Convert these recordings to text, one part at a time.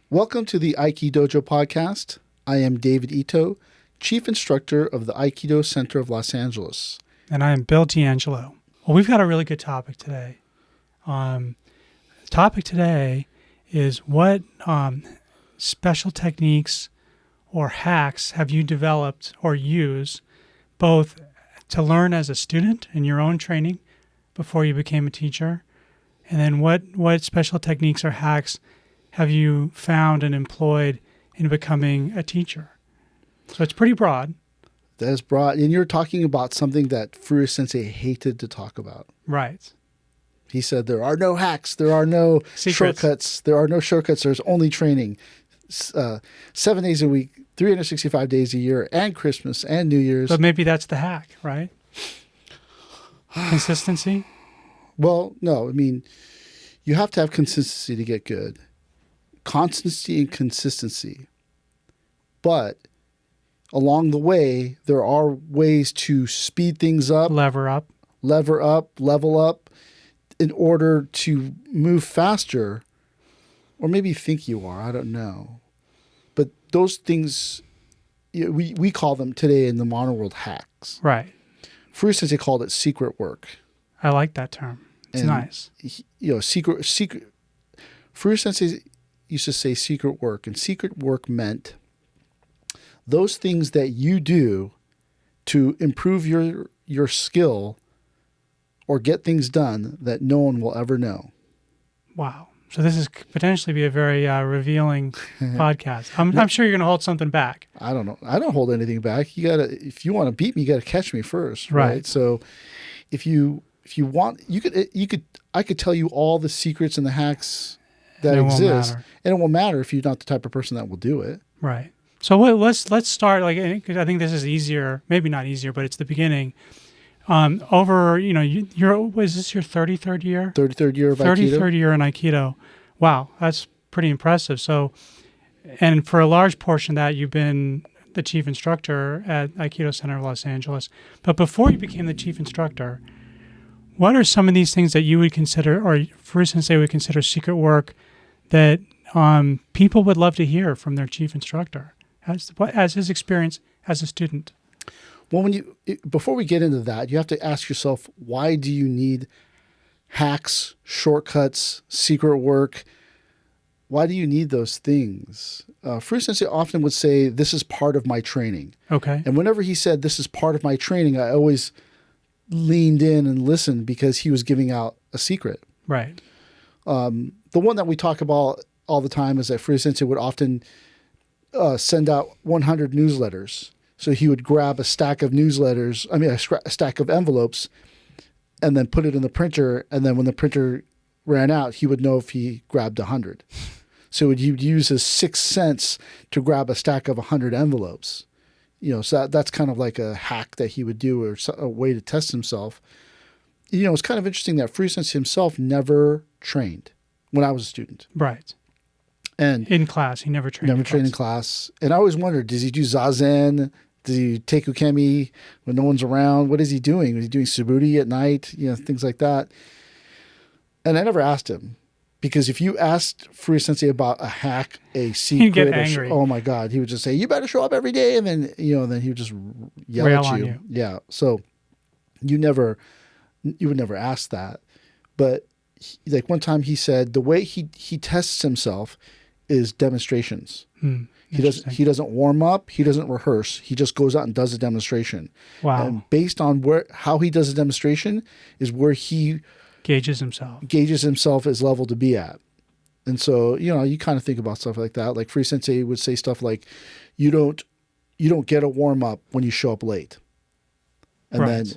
Welcome to the Aiki Dojo Podcast. I am David Ito, Chief Instructor of the Aikido Center of Los Angeles. And I am Bill D'Angelo. Well, we've got a really good topic today. The topic today is what special techniques or hacks have you developed or use both to learn as a student in your own training before you became a teacher, and then what special techniques or hacks have you found and employed in becoming a teacher? So it's pretty broad. That is broad. And you're talking about something that Furuya Sensei hated to talk about. Right. He said there are no hacks, there are no shortcuts, there are no shortcuts, there's only training. 7 days a week, 365 days a year, and Christmas and New Year's. But maybe that's the hack, right? Consistency? Well, no. I mean, you have to have consistency to get good. Constancy and consistency. But along the way, there are ways to speed things up. Lever up, level up in order to move faster. Or maybe think you are. I don't know. But those things, we call them today in the modern world hacks. Right. Furuya Sensei called it secret work. I like that term. It's nice. Secret. Furuya Sensei used to say secret work, and secret work meant those things that you do to improve your skill or get things done that no one will ever know. Wow. So this is potentially be a very revealing podcast. I'm sure you're going to hold something back. I don't know. I don't hold anything back. If you want to beat me, you got to catch me first, right? So if you want, I could tell you all the secrets and the hacks that exist, and it won't matter if you're not the type of person that will do it. Right. So let's start, because I think this is easier, maybe not easier, but it's the beginning. Is this your 33rd year? 33rd year of Aikido. 33rd year in Aikido. Wow, that's pretty impressive. So, and for a large portion of that, you've been the chief instructor at Aikido Center of Los Angeles. But before you became the chief instructor, what are some of these things that you would consider, or Furuya Sensei would consider secret work that people would love to hear from their chief instructor as his experience as a student? Well, before we get into that, you have to ask yourself, why do you need hacks, shortcuts, secret work? Why do you need those things? Furuya Sensei often would say, this is part of my training. Okay. And whenever he said, this is part of my training, I always leaned in and listened because he was giving out a secret. Right. The one that we talk about all the time is that Furuya Sensei would often send out 100 newsletters. So he would grab a stack of a stack of envelopes, and then put it in the printer. And then when the printer ran out, he would know if he grabbed 100. So he would use his sixth sense to grab a stack of 100 envelopes. So that's kind of like a hack that he would do, or a way to test himself. It's kind of interesting that Furuya Sensei himself never trained when I was a student. Right. And in class, he never trained. Never trained in class. And I always wondered, does he do zazen? Does he take ukemi when no one's around? What is he doing? Is he doing suburi at night? Things like that. And I never asked him, because if you asked Furuya Sensei about a hack, a secret, he'd get angry. Oh my God, he would just say, "You better show up every day," and then then he would just yell Rail at on you. Yeah. So you would never ask that. But one time he said the way he tests himself is demonstrations. He doesn't warm up. He doesn't rehearse. He just goes out and does a demonstration. Wow. And based on how he does a demonstration is where he gauges himself his level to be at. And so, you kind of think about stuff like that. Like Furuya Sensei would say stuff like, you don't get a warm up when you show up late. And then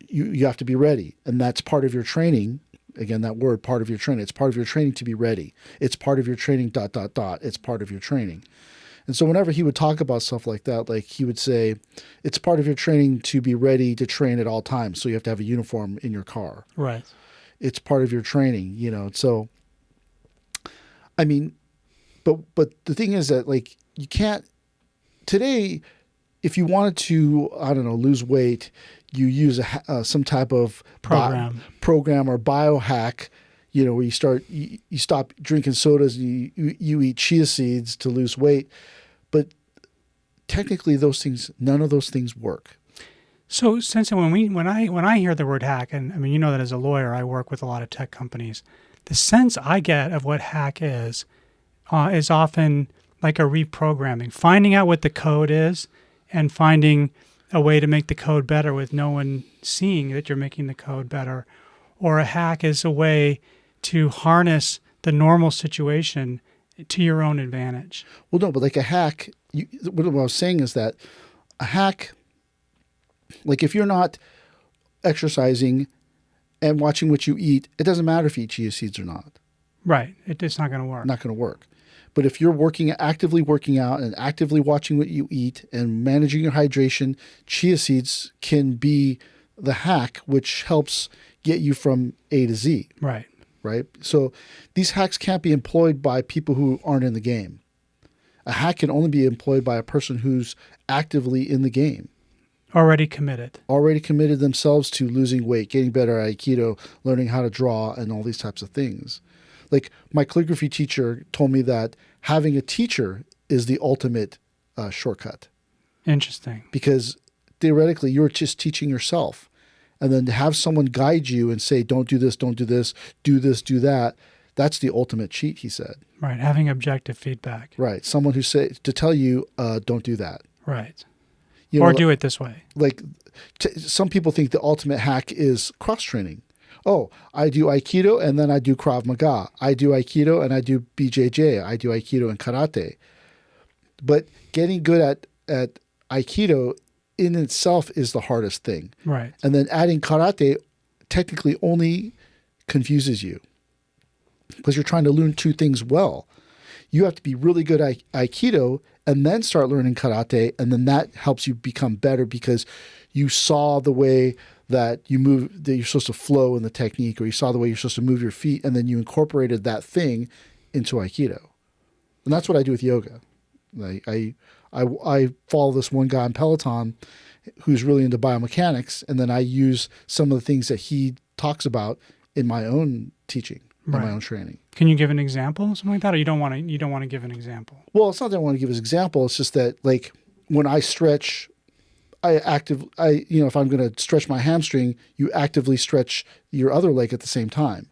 you have to be ready. And that's part of your training. Again, that word, part of your training. It's part of your training to be ready. It's part of your training, ... It's part of your training. And so whenever he would talk about stuff like that, he would say, it's part of your training to be ready to train at all times. So you have to have a uniform in your car. Right. It's part of your training, So, I mean, but the thing is that you can't today, if you wanted to, I don't know, lose weight, you use some type of program or biohack, where you stop drinking sodas and you eat chia seeds to lose weight. But technically none of those things work. So, Sensei, when I hear the word hack, and I mean, you know that as a lawyer, I work with a lot of tech companies. The sense I get of what hack is often like a reprogramming, finding out what the code is and finding a way to make the code better with no one seeing that you're making the code better. Or a hack is a way to harness the normal situation to your own advantage. Well, no, but like a hack, what I was saying is that a hack, like if you're not exercising and watching what you eat, it doesn't matter if you eat chia seeds or not. Right. It's not going to work. Not going to work. But if you're actively working out and actively watching what you eat and managing your hydration, chia seeds can be the hack, which helps get you from A to Z. Right. Right. So these hacks can't be employed by people who aren't in the game. A hack can only be employed by a person who's actively in the game. Already committed themselves to losing weight, getting better at Aikido, learning how to draw, and all these types of things. Like my calligraphy teacher told me that having a teacher is the ultimate shortcut. Interesting. Because theoretically, you're just teaching yourself. And then to have someone guide you and say, don't do this, do this, do that, that's the ultimate cheat, he said. Right. Having objective feedback. Right. Someone to tell you, don't do that. Right. Or do it this way. Like some people think the ultimate hack is cross-training. Oh, I do Aikido and then I do Krav Maga. I do Aikido and I do BJJ. I do Aikido and Karate. But getting good at Aikido in itself is the hardest thing. Right. And then adding Karate technically only confuses you because you're trying to learn two things well. You have to be really good at Aikido and then start learning Karate, and then that helps you become better because you saw the way that you move, that you're supposed to flow in the technique, or you saw the way you're supposed to move your feet, and then you incorporated that thing into Aikido. And that's what I do with yoga. Like I follow this one guy on Peloton who's really into biomechanics, and then I use some of the things that he talks about in my own teaching, in my own training. Can you give an example, something like that, or you don't want to give an example? Well, it's not that I want to give an example. It's just that, like, when I stretch, if I'm going to stretch my hamstring, you actively stretch your other leg at the same time.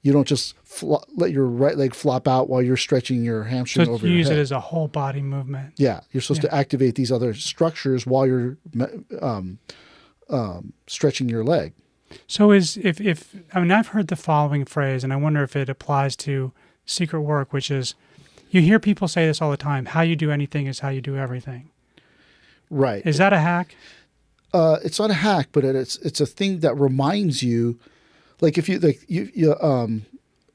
You don't just let your right leg flop out while you're stretching your hamstring over your head. So you use it as a whole body movement. Yeah, you're supposed to activate these other structures while you're stretching your leg. So I've heard the following phrase, and I wonder if it applies to secret work, which is, you hear people say this all the time: how you do anything is how you do everything. Right. Is that a hack? It's not a hack, but it's a thing that reminds you. Like if you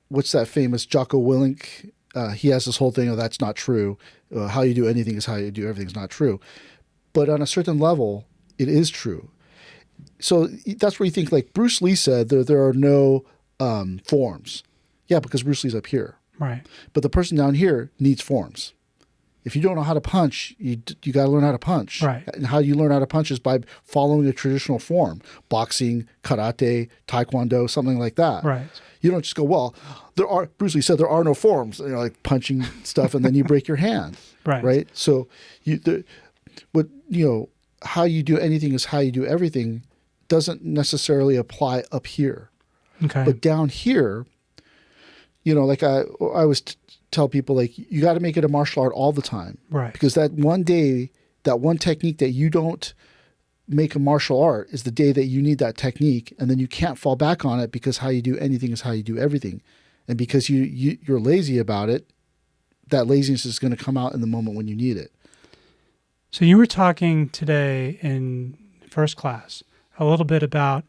what's that famous Jocko Willink? He has this whole thing of that's not true. How you do anything is how you do everything is not true. But on a certain level, it is true. So that's where you think, like Bruce Lee said, there are no forms. Yeah, because Bruce Lee's up here. Right. But the person down here needs forms. If you don't know how to punch, you got to learn how to punch. Right. And how you learn how to punch is by following a traditional form: boxing, karate, taekwondo, something like that. Right. You don't just go, well, Bruce Lee said there are no forms. Like punching stuff, and then you break your hand. Right. Right. So how you do anything is how you do everything doesn't necessarily apply up here. Okay. But down here, like I always tell people, like, you got to make it a martial art all the time. Right. Because that one day, that one technique that you don't make a martial art is the day that you need that technique, and then you can't fall back on it because how you do anything is how you do everything. And because you're lazy about it, that laziness is going to come out in the moment when you need it. So you were talking today in first class a little bit about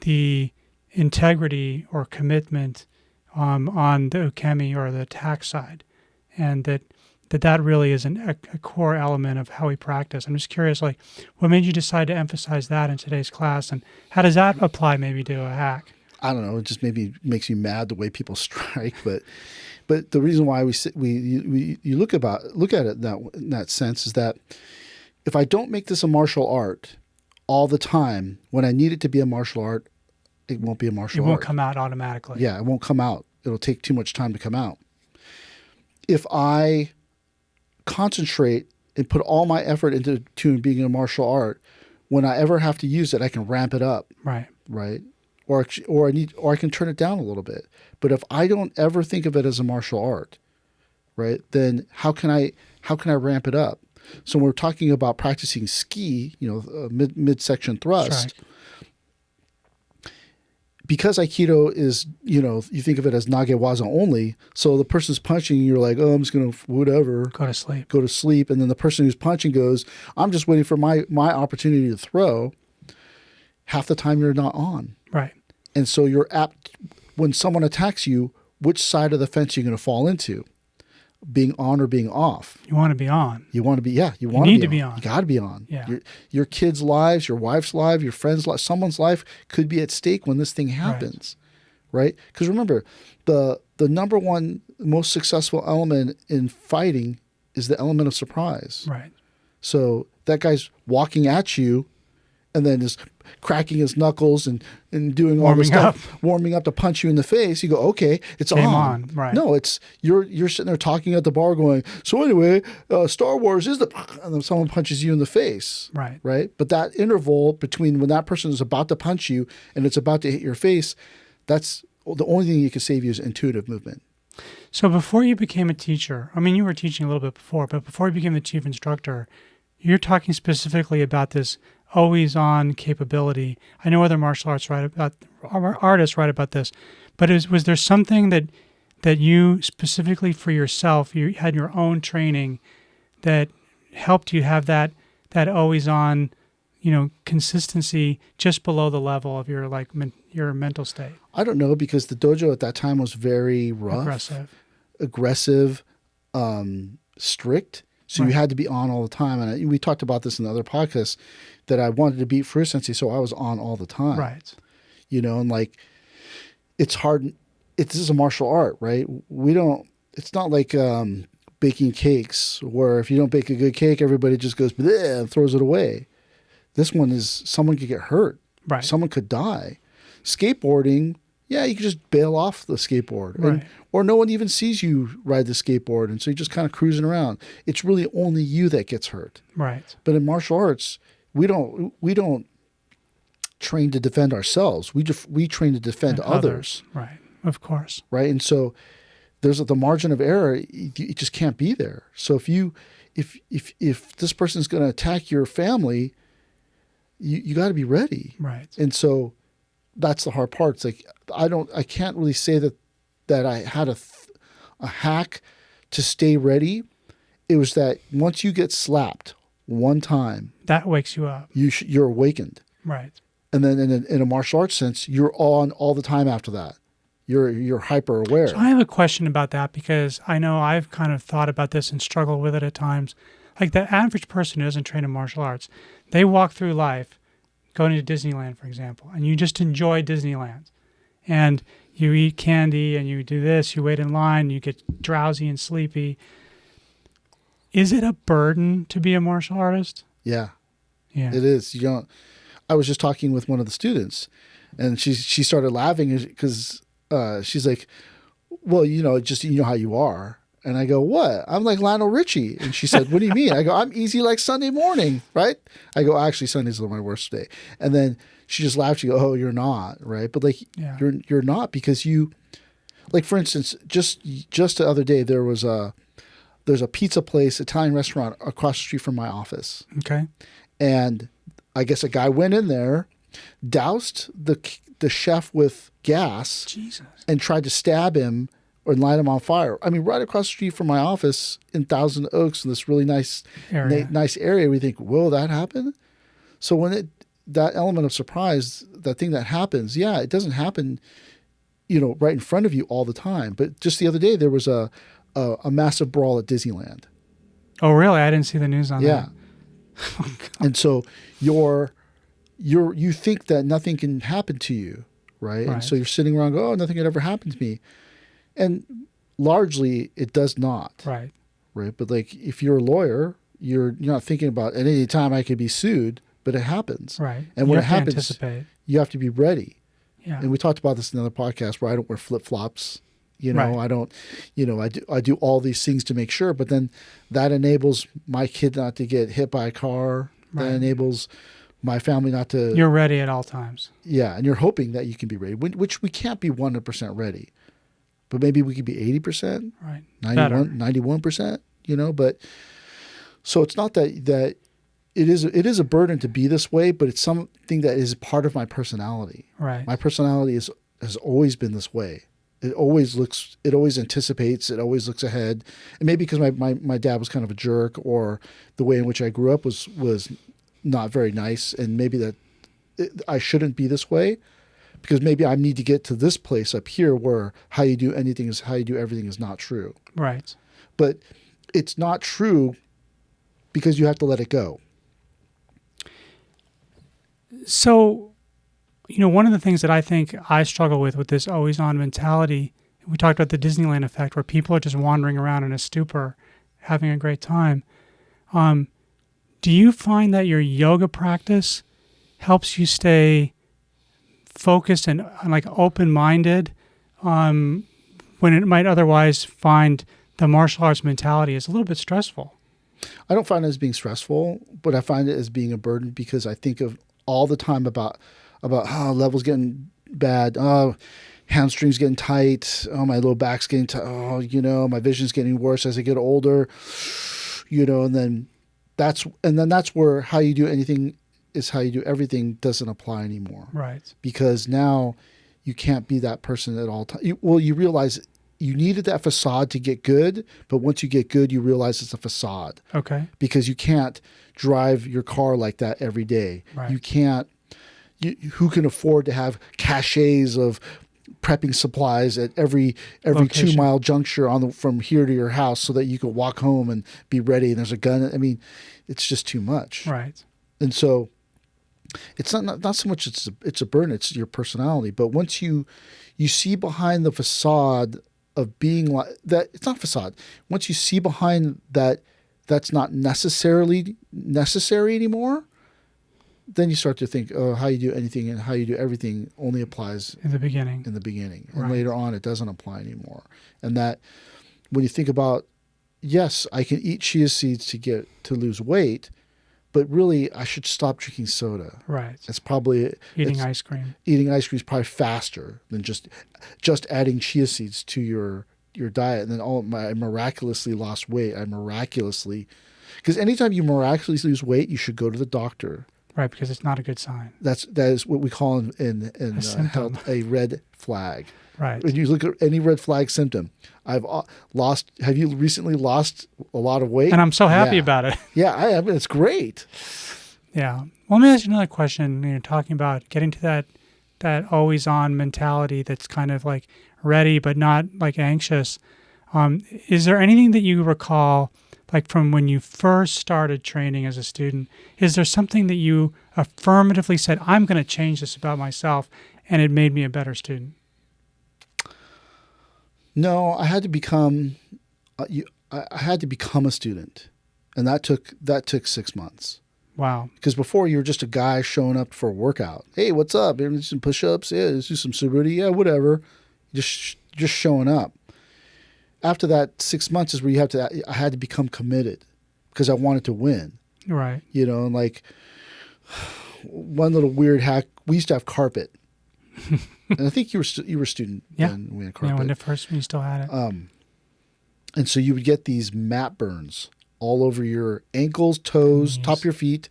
the integrity or commitment on the ukemi or the attack side, and that really is a core element of how we practice. I'm just curious, like, what made you decide to emphasize that in today's class, and how does that apply maybe to a hack? I don't know. It just maybe makes me mad the way people strike, but the reason why you look at it in that sense is that if I don't make this a martial art all the time when I need it to be a martial art, it won't be a martial It art. won't come out automatically. Yeah, it won't come out. It'll take too much time to come out. If I concentrate and put all my effort into being a martial art, when I ever have to use it, I can ramp it up. Right. Right. Or I can turn it down a little bit. But if I don't ever think of it as a martial art, right, then how can I ramp it up? So when we're talking about practicing ski, midsection thrust, because Aikido is, you think of it as nagewaza only. So the person's punching, you're like, oh, I'm just going to whatever. Go to sleep. And then the person who's punching goes, I'm just waiting for my opportunity to throw. Half the time you're not on. Right. And so you're apt, when someone attacks you, which side of the fence are you going to fall into? Being on or being off? You want to be on. You want to be, yeah. You need to be on. You got to be on. Yeah. Your kids' lives, your wife's life, your friend's life, someone's life could be at stake when this thing happens, right? Because remember, the number one most successful element in fighting is the element of surprise. Right. So that guy's walking at you and then is cracking his knuckles and doing all this stuff, warming up to punch you in the face. You go, okay, it's Game on. Right. No, it's you're sitting there talking at the bar going, so anyway, Star Wars is and then someone punches you in the face. Right. Right. But that interval between when that person is about to punch you and it's about to hit your face, that's the only thing that can save you is intuitive movement. So before you became a teacher, I mean, you were teaching a little bit before, but before you became the chief instructor, you're talking specifically about this always-on capability. I know other martial artists write about this, but was there something that you specifically for yourself, you had your own training that helped you have that always-on, consistency just below the level of your your mental state? I don't know, because the dojo at that time was very rough, aggressive, strict. So you had to be on all the time. And we talked about this in the other podcasts, that I wanted to beat Furuya Sensei, so I was on all the time. Right. And it's hard. This is a martial art, right? It's not like baking cakes, where if you don't bake a good cake, everybody just goes bleh and throws it away. This one is, someone could get hurt. Right. Someone could die. Skateboarding, yeah, you can just bail off the skateboard. Right. Or no one even sees you ride the skateboard, and so you're just kind of cruising around. It's really only you that gets hurt. Right. But in martial arts, we don't train to defend ourselves. We train to defend others. Right. Of course. Right. And so there's the margin of error. It just can't be there. So if this person's going to attack your family, you got to be ready. Right. And so that's the hard part. It's like I can't really say that I had a hack to stay ready. It was that once you get slapped one time, that wakes you up. You're awakened. Right. And then in a martial arts sense, you're on all the time after that. You're hyper aware. So I have a question about that, because I know I've kind of thought about this and struggled with it at times. Like the average person who doesn't train in martial arts, they walk through life going to Disneyland, for example, and you just enjoy Disneyland. And you eat candy and you do this, you wait in line, you get drowsy and sleepy. Is it a burden to be a martial artist? Yeah. Yeah. It is. I was just talking with one of the students, and she started laughing because she's like, well, just how you are. And I go, what? I'm like Lionel Richie. And she said, what do you mean? I go, I'm easy like Sunday morning, right? I go, actually, Sunday's my worst day. And then she just laughed. She goes, oh, you're not, right? But you're not, because like, for instance, just the other day, there's a pizza place, Italian restaurant across the street from my office. Okay. And I guess a guy went in there, doused the chef with gas, Jesus, and tried to stab him or light him on fire. I mean, right across the street from my office in Thousand Oaks, in this really nice area, we think, will that happen? So when that element of surprise, that thing that happens, yeah, it doesn't happen, right in front of you all the time. But just the other day, there was a massive brawl at Disneyland. Oh, really? I didn't see the news on that. Yeah. And so you think that nothing can happen to you, right? And so you're sitting around going, oh, nothing could ever happen to me. And largely it does not. Right. Right. But like, if you're a lawyer, you're not thinking about at any time I could be sued, but it happens. Right. And when it happens, you have to be ready. Yeah. And we talked about this in another podcast where I don't wear flip-flops. Right. I don't, I do all these things to make sure, but then that enables my kid not to get hit by a car. Right. That enables my family not to. You're ready at all times. Yeah. And you're hoping that you can be ready, which we can't be 100% ready, but maybe we could be 80%, Right. 91%, but so it's not that it is a burden to be this way, but it's something that is part of my personality. Right. My personality has always been this way. It always anticipates, it always looks ahead. And maybe because my dad was kind of a jerk, or the way in which I grew up was not very nice, and maybe that I shouldn't be this way, because maybe I need to get to this place up here where how you do anything is how you do everything is not true. Right. But it's not true because you have to let it go. So, one of the things that I think I struggle with this always on mentality, we talked about the Disneyland effect where people are just wandering around in a stupor, having a great time. Do you find that your yoga practice helps you stay focused and like open-minded when it might otherwise find the martial arts mentality is a little bit stressful? I don't find it as being stressful, but I find it as being a burden because I think of all the time about levels getting bad, hamstrings getting tight, my low back's getting tight, my vision's getting worse as I get older, and then that's where how you do anything is how you do everything doesn't apply anymore. Right. Because now you can't be that person at all times. You realize you needed that facade to get good, but once you get good, you realize it's a facade. Okay. Because you can't drive your car like that every day. Right. You can't. Who can afford to have caches of prepping supplies at every Location. 2 mile juncture from here to your house so that you can walk home and be ready and there's a gun? I mean, it's just too much. Right. And so it's not so much it's a burden, it's your personality. But once you see behind the facade of being like that, it's not facade. Once you see behind that, that's not necessarily necessary anymore, then you start to think, how you do anything and how you do everything only applies in the beginning. And Right. later on, it doesn't apply anymore. And that when you think about, yes, I can eat chia seeds to lose weight, but really I should stop drinking soda. Right. It's probably Eating ice cream. Eating ice cream is probably faster than just adding chia seeds to your diet. And then I miraculously lost weight. Because anytime you miraculously lose weight, you should go to the doctor. Right, because it's not a good sign. That is what we call in health a red flag. Right. When you look at any red flag symptom, have you recently lost a lot of weight? And I'm so happy about it. Yeah, I have. It's great. Yeah. Well, let me ask you another question. You're talking about getting to that always on mentality that's kind of like ready but not like anxious. Is there anything that you recall, like from when you first started training as a student, is there something that you affirmatively said, I'm going to change this about myself, and it made me a better student? No, I had to become a student, and that took 6 months. Wow. Because before you were just a guy showing up for a workout. Hey, what's up? Do some push-ups? Yeah, let's do some subruti. Yeah, whatever. Just showing up. After that 6 months is where I had to become committed because I wanted to win. Right. And like one little weird hack, we used to have carpet. And I think you were a student when we had carpet. Yeah, when you still had it. And so you would get these mat burns all over your ankles, toes, top of your feet,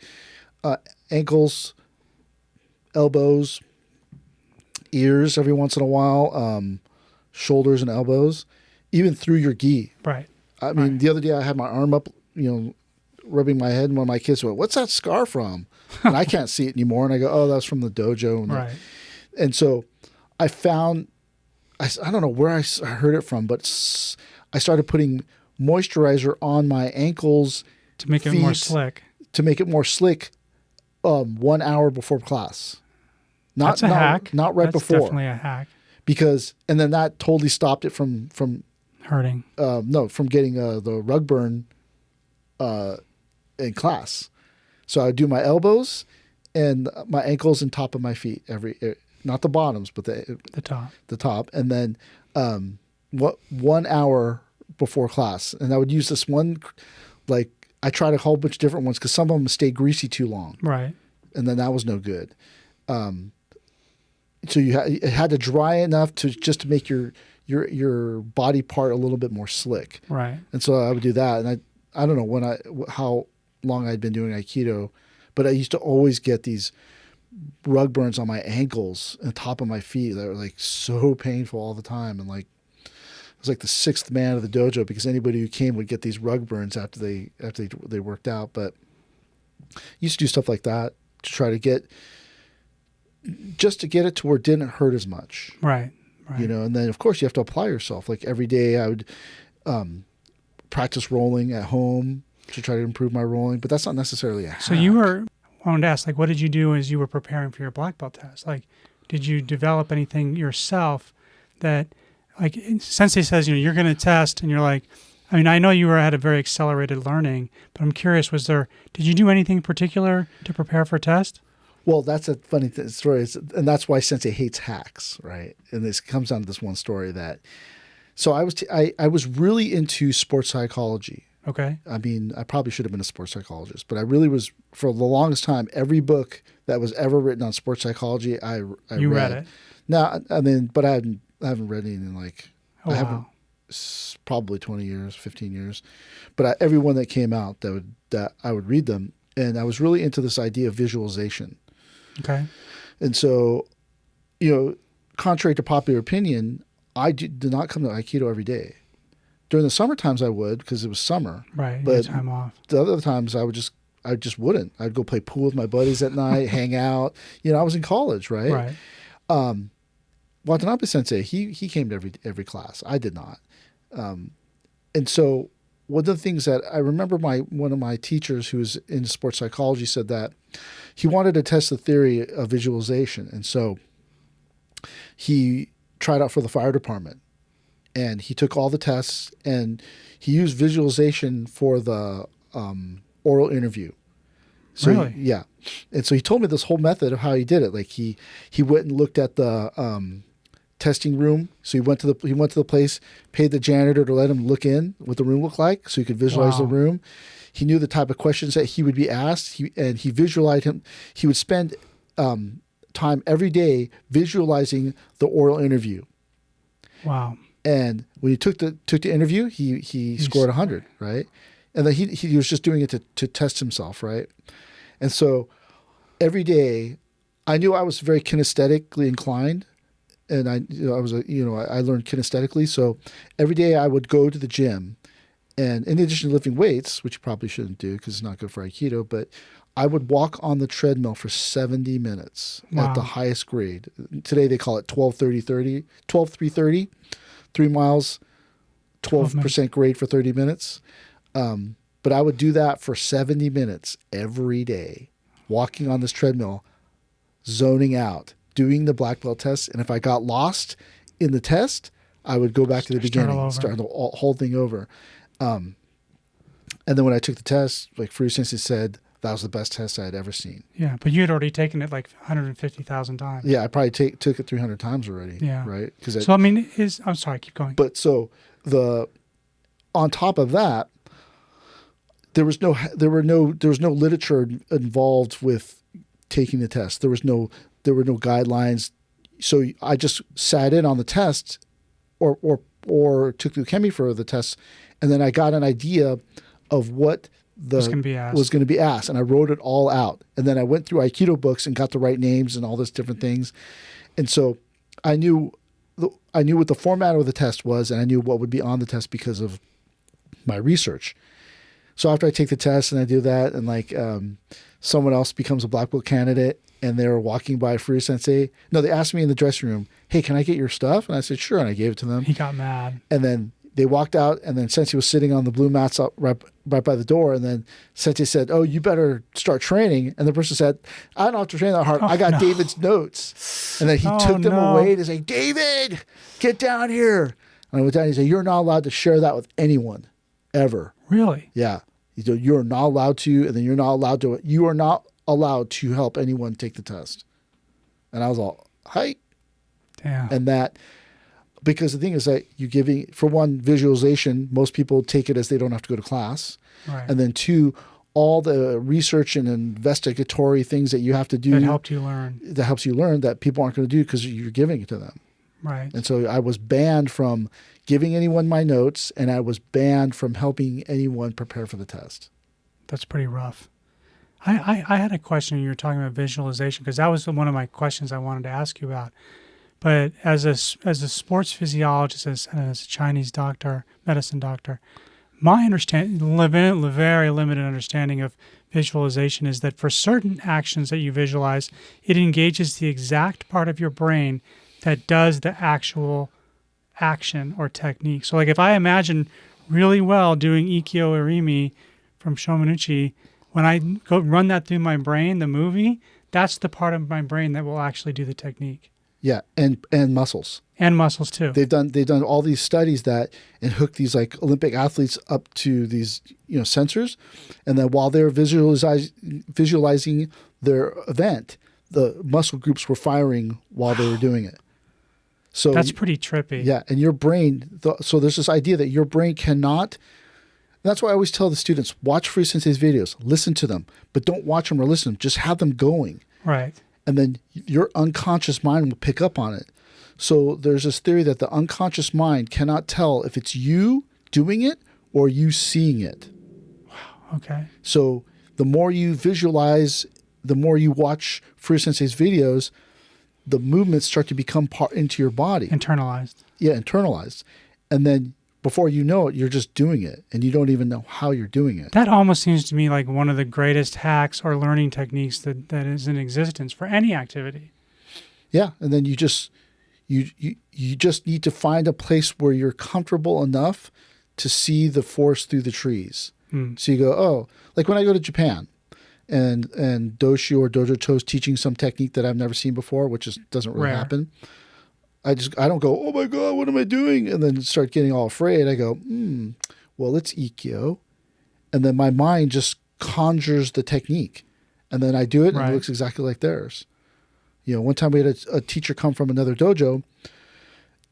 ankles, elbows, ears every once in a while, shoulders and elbows, even through your gi. Right. I mean, the other day I had my arm up, rubbing my head, and one of my kids went, "What's that scar from?" And I can't see it anymore. And I go, "Oh, that's from the dojo." And right. And so I found, I don't know where I heard it from, but I started putting moisturizer on my ankles to make it more slick. To make it more slick, 1 hour before class. That's a hack. Not right before. That's definitely a hack. And then that totally stopped it from hurting. From getting the rug burn in class. So I would do my elbows and my ankles and top of my feet not the bottoms, but the top, and then 1 hour before class, and I would use this one, like I tried a whole bunch of different ones because some of them stayed greasy too long, right? And then that was no good. So it had to dry enough to make your body part a little bit more slick, right? And so I would do that, and I don't know how long I'd been doing Aikido, but I used to always get these rug burns on my ankles and top of my feet that were like so painful all the time, and like I was like the sixth man of the dojo because anybody who came would get these rug burns after they worked out. But I used to do stuff like that to try to get it to where it didn't hurt as much, right? You know, and then of course you have to apply yourself. Like every day I would practice rolling at home to try to improve my rolling, but that's not necessarily a hack. So I wanted to ask, like, what did you do as you were preparing for your black belt test? Like, did you develop anything yourself that, like, Sensei says, you know, you're going to test, and you're like, I mean, I know you had a very accelerated learning, but I'm curious, did you do anything in particular to prepare for a test? Well, that's a funny story, and that's why Sensei hates hacks, right? And this comes down to this one story so I was really into sports psychology. Okay. I mean, I probably should have been a sports psychologist, but I really was, for the longest time, every book that was ever written on sports psychology, I read it. Now, I mean, but I haven't read any in like, probably 20 years, 15 years. But every one that came out that I would read them. And I was really into this idea of visualization. Okay. And so, you know, contrary to popular opinion, I did not come to Aikido every day. During the summer times I would, because it was summer. Right. But time off. The other times I just wouldn't. I'd go play pool with my buddies at night, hang out. You know, I was in college, right? Right. Watanabe Sensei, he came to every class. I did not. And so one of the things that I remember, one of my teachers who was in sports psychology said that he wanted to test the theory of visualization. And so he tried out for the fire department. And he took all the tests, and he used visualization for the oral interview. So really? Yeah. And so he told me this whole method of how he did it. Like he went and looked at the testing room. So he went to the place, paid the janitor to let him look in what the room looked like, so he could visualize the room. He knew the type of questions that he would be asked. He visualized him. He would spend time every day visualizing the oral interview. Wow. And when he took the interview, he scored 100, right? And then he was just doing it to test himself, right? And so every day, I knew I was very kinesthetically inclined, and I learned kinesthetically. So every day I would go to the gym, and in addition to lifting weights, which you probably shouldn't do because it's not good for Aikido, but I would walk on the treadmill for 70 minutes at the highest grade. Today they call it 12-3-30, 3 miles, 12% grade for 30 minutes. But I would do that for 70 minutes every day, walking on this treadmill, zoning out, doing the black belt test. And if I got lost in the test, I would go back to the beginning, start the whole thing over. And then when I took the test, like Furuya Sensei said, that was the best test I had ever seen. Yeah, but you had already taken it like 150,000 times. Yeah, I probably took it 300 times already. Yeah. Right? So, I mean, I'm sorry, keep going. But so on top of that, there was no literature involved with taking the test. There were no guidelines. So I just sat in on the test or took the chemi for the test, and then I got an idea of what was going to be asked, and I wrote it all out. And then I went through Aikido books and got the right names and all these different things. And so I knew what the format of the test was, and I knew what would be on the test because of my research. So after I take the test and I do that, and like someone else becomes a black belt candidate, and they were walking by Furuya Sensei. No, they asked me in the dressing room, "Hey, can I get your stuff?" And I said, "Sure," and I gave it to them. He got mad. And then they walked out, and then Sensei was sitting on the blue mats right by the door. And then Sensei said, "Oh, you better start training." And the person said, "I don't have to train that hard. I got David's notes." And then he took them away to say, "David, get down here." And I went down and he said, "You're not allowed to share that with anyone, ever." Really? Yeah. He said, "You're not allowed to, and then you are not allowed to help anyone take the test." And I was all, hi. Yeah. And that, because the thing is that you're giving, for one, visualization, most people take it as they don't have to go to class. Right. And then two, all the research and investigatory things that you have to do that helps you learn. That people aren't going to do because you're giving it to them. Right. And so I was banned from giving anyone my notes, and I was banned from helping anyone prepare for the test. That's pretty rough. I had a question when you were talking about visualization, because that was one of my questions I wanted to ask you about. But as a sports physiologist, as a Chinese doctor, medicine doctor, my very limited understanding of visualization is that for certain actions that you visualize, it engages the exact part of your brain that does the actual action or technique. So like if I imagine really well doing Ikkyo Irimi from Shomanuchi, when I go run that through my brain, the movie, that's the part of my brain that will actually do the technique. Yeah, and muscles. And muscles too. They've done all these studies that and hook these like Olympic athletes up to these sensors, and then while they're visualizing their event, the muscle groups were firing while they were doing it. So that's pretty trippy. Yeah, and your brain. So there's this idea that your brain cannot. That's why I always tell the students: watch Furuya Sensei's videos, listen to them, but don't watch them or listen to them. Just have them going. Right. And then your unconscious mind will pick up on it. So there's this theory that the unconscious mind cannot tell if it's you doing it or you seeing it. Wow. Okay. So the more you visualize, the more you watch Furuya Sensei's videos, the movements start to become part into your body. Internalized. Yeah, internalized. And then before you know it, you're just doing it, and you don't even know how you're doing it. That almost seems to me like one of the greatest hacks or learning techniques that is in existence for any activity. Yeah, and then you just need to find a place where you're comfortable enough to see the forest through the trees. So you go, oh, like when I go to Japan, and Doshu or Dojo Cho's teaching some technique that I've never seen before, which doesn't really happen. I don't go, oh my God, what am I doing? And then start getting all afraid. I go, well, it's Ikkyo. And then my mind just conjures the technique. And then I do it and it looks exactly like theirs. One time we had a teacher come from another dojo,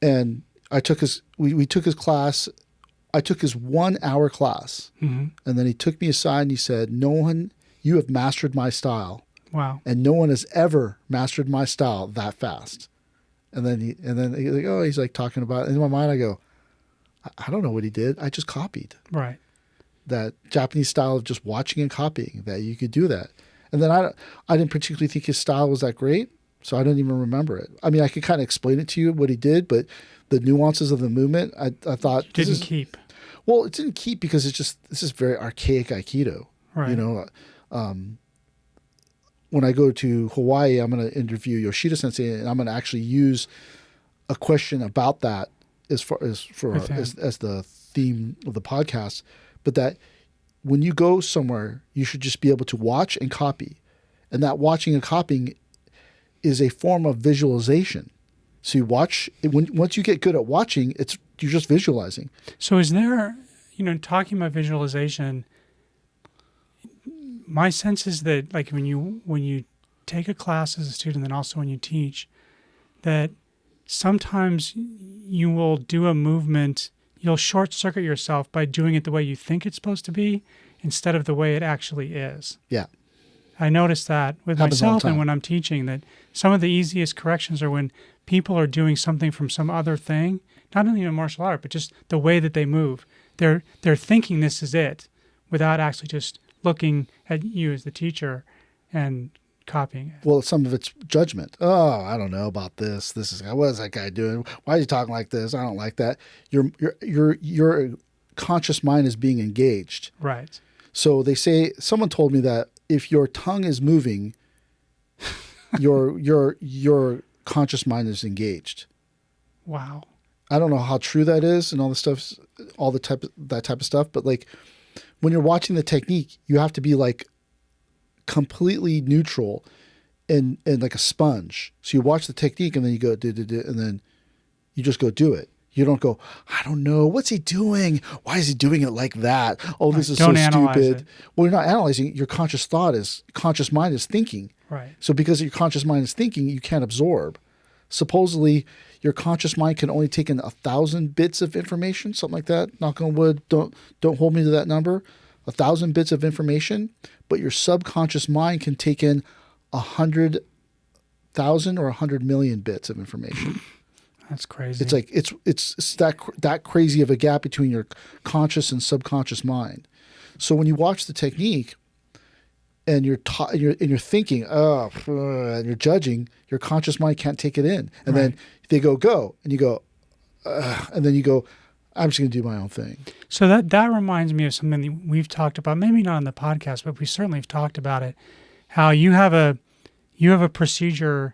and we took his class. I took his 1 hour class. Mm-hmm. And then he took me aside and he said, you have mastered my style. Wow. And no one has ever mastered my style that fast. And then he's like talking about it. In my mind, I go, I don't know what he did. I just copied. Right. That Japanese style of just watching and copying, that you could do that. And then I didn't particularly think his style was that great, so I don't even remember it. I mean, I could kind of explain it to you what he did, but the nuances of the movement, I thought didn't keep. Well, it didn't keep because this is very archaic Aikido. Right. When I go to Hawaii, I'm going to interview Yoshida Sensei, and I'm going to actually use a question about that as the theme of the podcast. But that when you go somewhere, you should just be able to watch and copy, and that watching and copying is a form of visualization. So you watch once you get good at watching, you're just visualizing. So is there, talking about visualization? My sense is that, like, when you take a class as a student, and also when you teach, that sometimes you will do a movement, you'll short circuit yourself by doing it the way you think it's supposed to be instead of the way it actually is. Yeah. I noticed that with myself and when I'm teaching, that some of the easiest corrections are when people are doing something from some other thing, not only in martial art, but just the way that they move. They're thinking this is it without actually just looking at you as the teacher and copying it. Well, some of it's judgment. Oh, I don't know about this. What is that guy doing? Why is he talking like this? I don't like that. Your conscious mind is being engaged. Right. So someone told me that if your tongue is moving, your conscious mind is engaged. Wow. I don't know how true that is and all that type of stuff, but like when you're watching the technique, you have to be like completely neutral and like a sponge. So you watch the technique and then you go and then you just go do it. You don't go, I don't know, what's he doing? Why is he doing it like that? Oh, this is so stupid. Well, you're not analyzing. Your conscious mind is thinking. Right. So because your conscious mind is thinking, you can't absorb. supposedly your conscious mind can only take in 1,000 bits of information, something like that. Knock on wood, don't hold me to that number. 1,000 bits of information, but your subconscious mind can take in 100,000 or 100 million bits of information. That's crazy. It's like it's that crazy of a gap between your conscious and subconscious mind. So when you watch the technique and you're thinking, and you're judging, your conscious mind can't take it in, and then they go, and you go, and then you go, I'm just going to do my own thing. So that reminds me of something that we've talked about, maybe not on the podcast, but we certainly have talked about it. How you have a procedure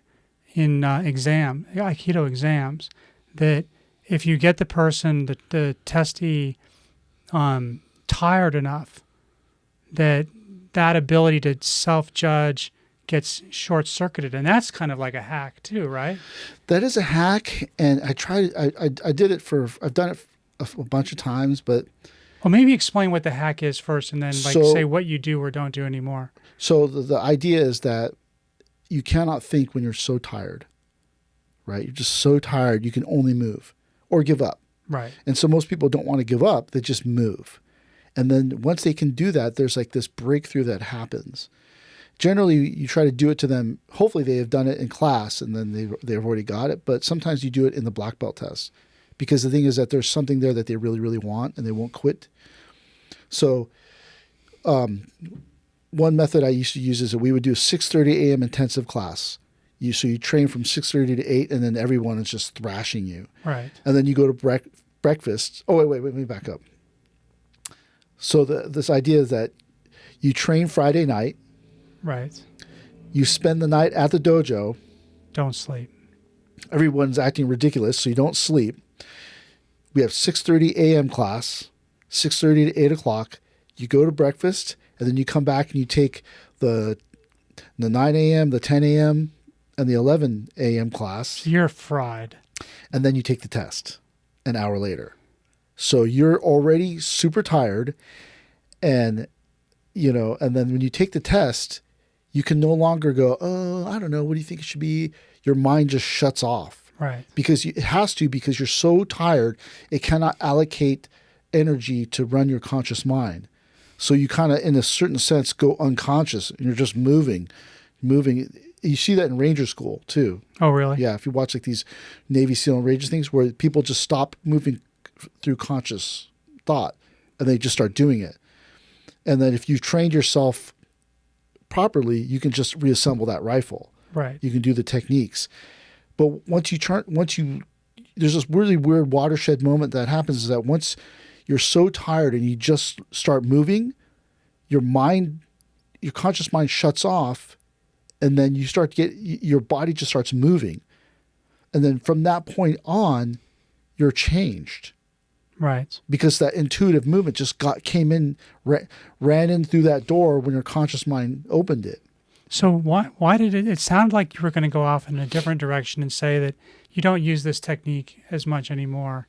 in Aikido exams, that if you get the person, the testee, tired enough, that ability to self-judge gets short-circuited, and that's kind of like a hack too, right? That is a hack, and I did it I've done it a bunch of times, but well, maybe explain what the hack is first, and then say what you do or don't do anymore. So the idea is that you cannot think when you're so tired, right? You're just so tired you can only move or give up. Right. And so most people don't want to give up, they just move. And then once they can do that, there's like this breakthrough that happens. Generally, you try to do it to them. Hopefully they have done it in class and then they've already got it. But sometimes you do it in the black belt test, because the thing is that there's something there that they really, really want and they won't quit. So one method I used to use is that we would do a 6:30 a.m. intensive class. So you train from 6:30 to 8, and then everyone is just thrashing you. Right. And then you go to breakfast. Oh, wait, let me back up. So this idea is that you train Friday night. Right. You spend the night at the dojo. Don't sleep. Everyone's acting ridiculous, so you don't sleep. We have 6:30 a.m. class, 6:30 to 8 o'clock. You go to breakfast, and then you come back and you take the 9 a.m., the 10 a.m., and the 11 a.m. class. You're fried. And then you take the test an hour later. So you're already super tired, and and then when you take the test, you can no longer go, oh, I don't know, what do you think it should be? Your mind just shuts off. Right. Because it has to, because you're so tired, it cannot allocate energy to run your conscious mind. So you kind of, in a certain sense, go unconscious, and you're just moving. You see that in Ranger School too. Oh, really? Yeah. If you watch like these Navy SEAL and Ranger things where people just stop moving through conscious thought and they just start doing it. And then if you trained yourself properly, you can just reassemble that rifle. Right. You can do the techniques. But there's this really weird watershed moment that happens, is that once you're so tired and you just start moving, your conscious mind shuts off, and then you start to your body just starts moving. And then from that point on, you're changed. Right. Because that intuitive movement just came in, ran in through that door when your conscious mind opened it. So why did it sound like you were going to go off in a different direction and say that you don't use this technique as much anymore?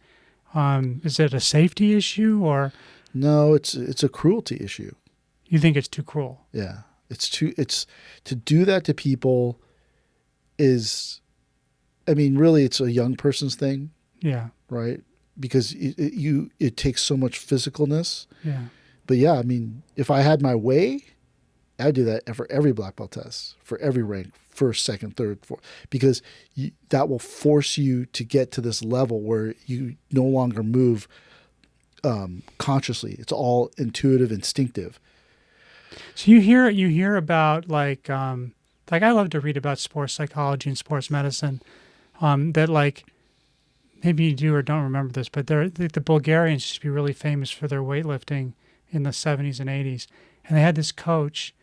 Is it a safety issue, or? No, it's a cruelty issue. You think it's too cruel? Yeah. It's to do that to people is, really it's a young person's thing. Yeah. Right. Because it takes so much physicalness. Yeah. But yeah, if I had my way, I'd do that for every black belt test, for every rank, first, second, third, fourth, because that will force you to get to this level where you no longer move consciously. It's all intuitive, instinctive. So you hear about like I love to read about sports psychology and sports medicine, that like maybe you do or don't remember this, but the Bulgarians used to be really famous for their weightlifting in the 70s and 80s, and they had this coach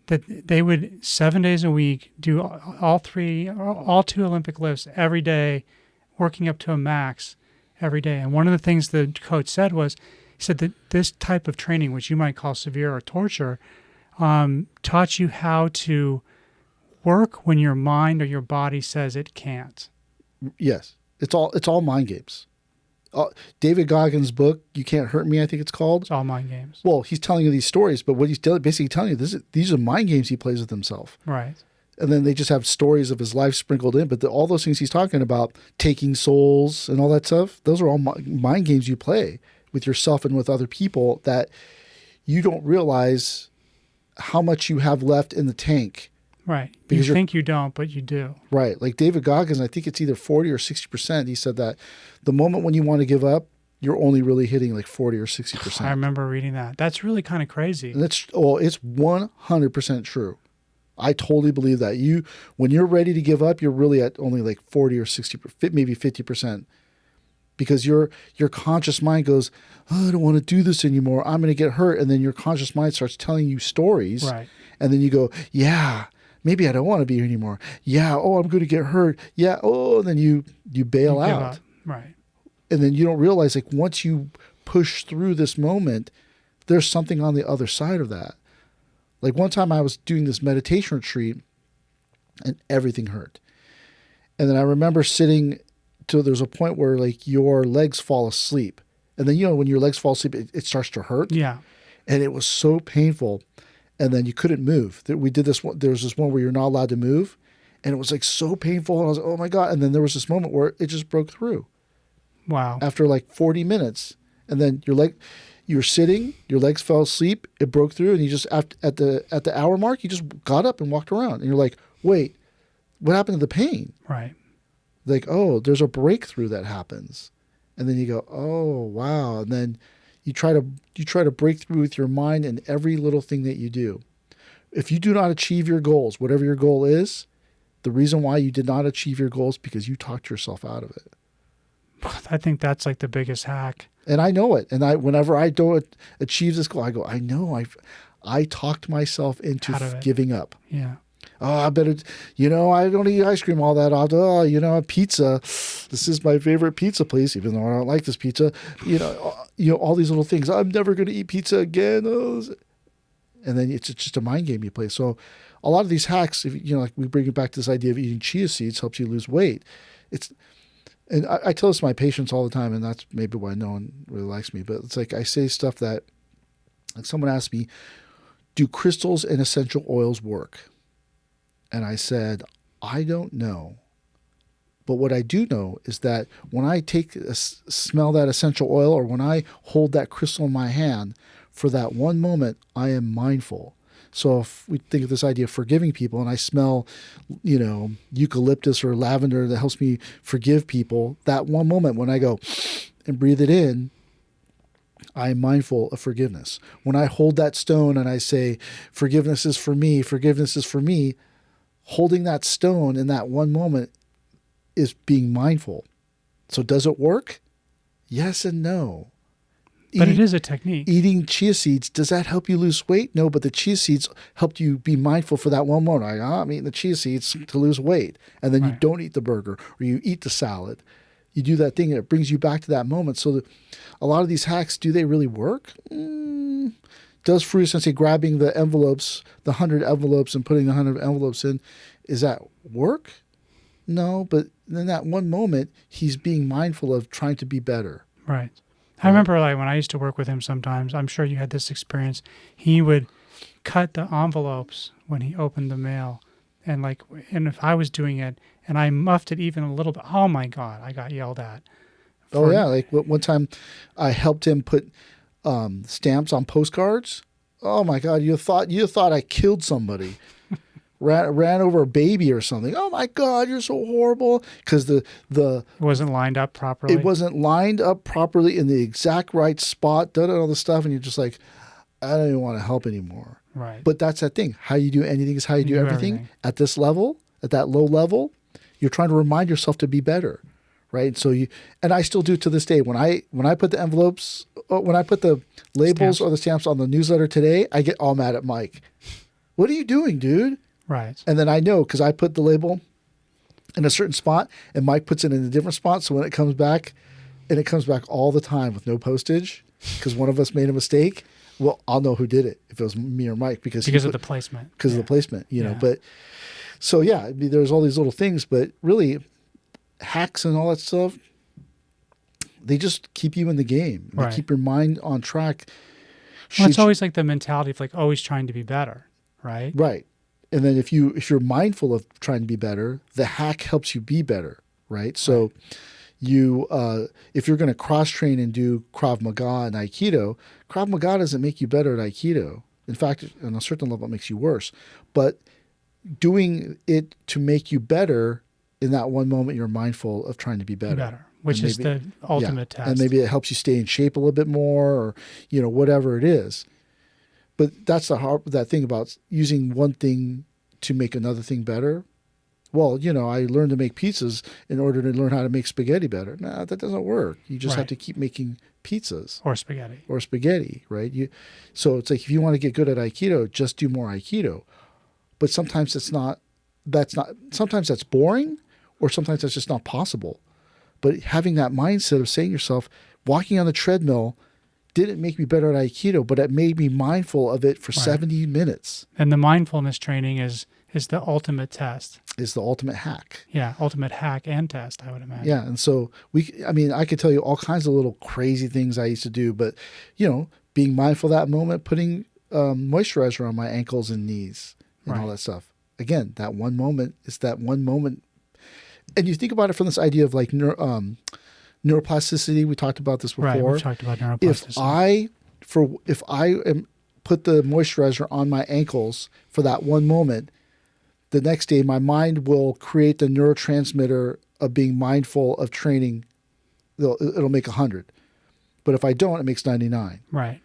that they would 7 days a week do all two Olympic lifts every day, working up to a max every day. And one of the things the coach said was, he said that this type of training, which you might call severe or torture, taught you how to work when your mind or your body says it can't. Yes. It's all mind games. David Goggins' book, You Can't Hurt Me, I think it's called. It's all mind games. Well, he's telling you these stories, but what he's basically telling you, these are mind games he plays with himself. Right. And then they just have stories of his life sprinkled in. But all those things he's talking about, taking souls and all that stuff, those are all mind games you play with yourself and with other people that you don't realize how much you have left in the tank. Right. Because you think you don't, but you do. Right. Like David Goggins, I think it's either 40 or 60%. He said that the moment when you want to give up, you're only really hitting like 40 or 60%. I remember reading that. That's really kind of crazy. And it's 100% true. I totally believe that. When you're ready to give up, you're really at only like 40 or 60, maybe 50%. Because your conscious mind goes, oh, I don't want to do this anymore. I'm going to get hurt. And then your conscious mind starts telling you stories. Right. And then you go, yeah, maybe I don't want to be here anymore. Yeah. Oh, I'm going to get hurt. Yeah. Oh, and then you bail out. Right. And then you don't realize, like, once you push through this moment, there's something on the other side of that. Like one time I was doing this meditation retreat and everything hurt. And then I remember sitting till there's a point where like your legs fall asleep. And then, when your legs fall asleep, it starts to hurt. Yeah. And it was so painful. And then you couldn't move. We did this one. There was this one where you're not allowed to move. And it was like so painful. And I was like, oh my God. And then there was this moment where it just broke through. Wow. After like 40 minutes. And then you were sitting, your legs fell asleep, it broke through, and you just, at the hour mark, you just got up and walked around. And you're like, wait, what happened to the pain? Right. Like, oh, there's a breakthrough that happens. And then you go, oh, wow. And then you try to break through with your mind in every little thing that you do. If you do not achieve your goals, whatever your goal is, the reason why you did not achieve your goals is because you talked yourself out of it. I think that's like the biggest hack. And I know it. And whenever I don't achieve this goal, I go, I know I talked myself into giving up. Yeah. Oh, I better, I don't eat ice cream all that often. Oh, pizza. This is my favorite pizza place, even though I don't like this pizza. All these little things. I'm never going to eat pizza again. Oh. And then it's just a mind game you play. So a lot of these hacks, like we bring it back to this idea of eating chia seeds helps you lose weight. And I tell this to my patients all the time, and that's maybe why no one really likes me. But it's like I say stuff that, like someone asked me, do crystals and essential oils work? And I said, I don't know. But what I do know is that when I smell that essential oil, or when I hold that crystal in my hand, for that one moment, I am mindful. So if we think of this idea of forgiving people, and I smell, eucalyptus or lavender that helps me forgive people, that one moment when I go and breathe it in, I am mindful of forgiveness. When I hold that stone and I say, forgiveness is for me, forgiveness is for me, holding that stone in that one moment is being mindful. So does it work? Yes and no. But it is a technique. Eating chia seeds, does that help you lose weight? No, but the chia seeds helped you be mindful for that one moment. I'm eating the chia seeds to lose weight. And then you don't eat the burger, or you eat the salad. You do that thing and it brings you back to that moment. So a lot of these hacks, do they really work? Does Furuya Sensei grabbing the envelopes, the 100 envelopes and putting the 100 envelopes in, is that work? No, but in that one moment, he's being mindful of trying to be better. Right. I remember like when I used to work with him sometimes, I'm sure you had this experience, he would cut the envelopes when he opened the mail. And if I was doing it and I muffed it even a little bit, oh my God, I got yelled at. Like one time I helped him put stamps on postcards. Oh my God, you thought I killed somebody. ran over a baby or something. Oh my God, you're so horrible. Because the it wasn't lined up properly. It wasn't lined up properly in the exact right spot, all the stuff, and you're just like, I don't even want to help anymore. Right. But that's that thing. How you do anything is how you do everything. At this level, at that low level, you're trying to remind yourself to be better. Right. So and I still do to this day. When I put the envelopes, when I put the labels stamps. Or the stamps on the newsletter today, I get all mad at Mike. What are you doing, dude? Right. And then I know because I put the label in a certain spot and Mike puts it in a different spot. So when it comes back, and it comes back all the time with no postage because one of us made a mistake, well, I'll know who did it if it was me or Mike because of the placement. Because of the placement, know. But so, there's all these little things, but really hacks and all that stuff, they just keep you in the game. They keep your mind on track. Well, it's always like the mentality of like always trying to be better, right? Right. And then if you're mindful of trying to be better, the hack helps you be better, right? So you if you're going to cross train and do Krav Maga and Aikido, Krav Maga doesn't make you better at Aikido. In fact, on a certain level, it makes you worse. But doing it to make you better, in that one moment, you're mindful of trying to be better. Which is the ultimate test. And maybe it helps you stay in shape a little bit more, or whatever it is. But that's that thing about using one thing to make another thing better. Well, I learned to make pizzas in order to learn how to make spaghetti better. No, that doesn't work. You just have to keep making pizzas. Or spaghetti. Right? So it's like, if you want to get good at Aikido, just do more Aikido. But sometimes sometimes that's boring, or sometimes that's just not possible. But having that mindset of saying to yourself, walking on the treadmill didn't make me better at Aikido, but it made me mindful of it for 70 minutes. And the mindfulness training is the ultimate test. Is the ultimate hack. Yeah, ultimate hack and test, I would imagine. Yeah, and so I could tell you all kinds of little crazy things I used to do, but, being mindful of that moment, putting moisturizer on my ankles and knees and all that stuff. Again, that one moment is that one moment. And you think about it from this idea of like neuroplasticity. We talked about this before. Right, we've talked about neuroplasticity. If I put the moisturizer on my ankles for that one moment, the next day my mind will create the neurotransmitter of being mindful of training. It'll make 100. But if I don't, it makes 99. Right.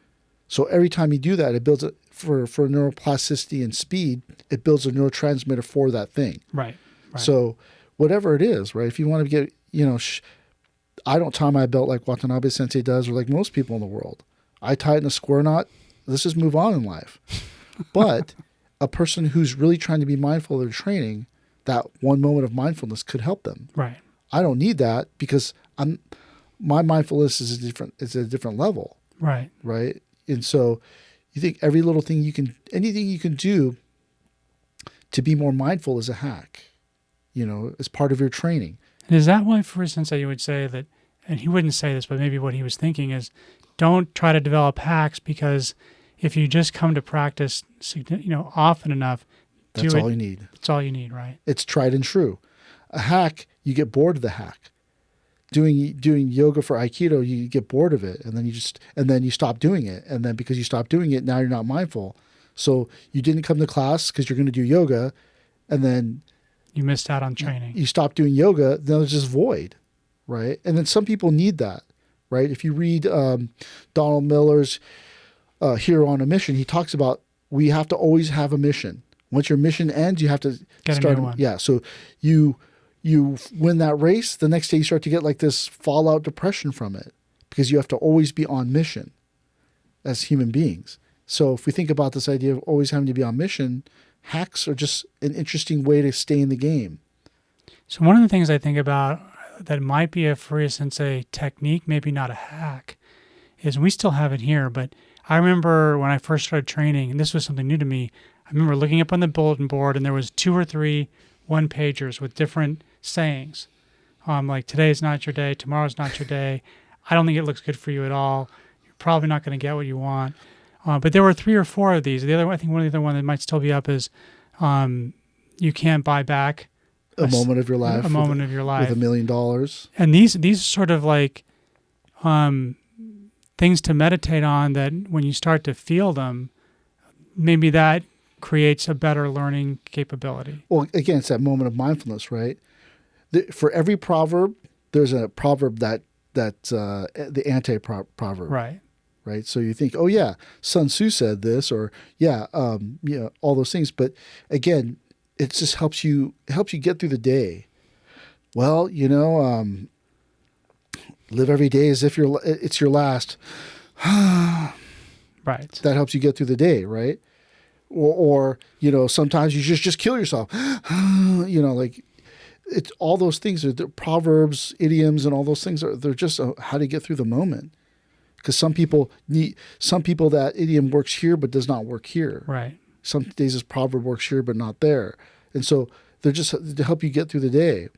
So every time you do that, it builds it for neuroplasticity and speed. It builds a neurotransmitter for that thing. Right. So whatever it is, right? If you want to get, I don't tie my belt like Watanabe Sensei does, or like most people in the world. I tie it in a square knot. Let's just move on in life. But a person who's really trying to be mindful of their training, that one moment of mindfulness could help them. Right. I don't need that because my mindfulness is a different level. Right. Right. And so you think every little thing anything you can do to be more mindful is a hack, as part of your training. And is that why, for instance, you would say that, and he wouldn't say this, but maybe what he was thinking is, don't try to develop hacks, because if you just come to practice, often enough, that's all you need. It's all you need, right? It's tried and true. A hack, you get bored of the hack. Doing yoga for Aikido, you get bored of it, and then you stop doing it, and then because you stop doing it, now you're not mindful. So you didn't come to class because you're going to do yoga, and then you missed out on training. You stop doing yoga, then it's just void, right? And then some people need that, right? If you read Donald Miller's Hero on a Mission, he talks about we have to always have a mission. Once your mission ends, you have to start a new one. Yeah, so you win that race, the next day you start to get like this fallout depression from it, because you have to always be on mission as human beings. So if we think about this idea of always having to be on mission, hacks are just an interesting way to stay in the game. So one of the things I think about that might be a Furuya Sensei technique, maybe not a hack, is we still have it here, but I remember when I first started training, and this was something new to me, I remember looking up on the bulletin board and there was 2 or 3 one-pagers with different sayings. Like, today's not your day, tomorrow's not your day, I don't think it looks good for you at all, you're probably not going to get what you want. But there were 3 or 4 of these. I think one of the other one that might still be up is you can't buy back a moment of your life. A moment of your life. With $1 million. And these sort of like things to meditate on, that when you start to feel them, maybe that creates a better learning capability. Well, again, it's that moment of mindfulness, right? For every proverb, there's a proverb that's the anti-proverb. Right. Right. So you think, oh yeah, Sun Tzu said this, or all those things. But again, it just helps you get through the day. Well, live every day as if it's your last. Right. That helps you get through the day, right? Or sometimes you just kill yourself. Like it's all those things are the proverbs, idioms, and all those things they're just how to get through the moment. Because some people that idiom works here but does not work here. Right. Some days this proverb works here but not there, and so they're just to help you get through the day.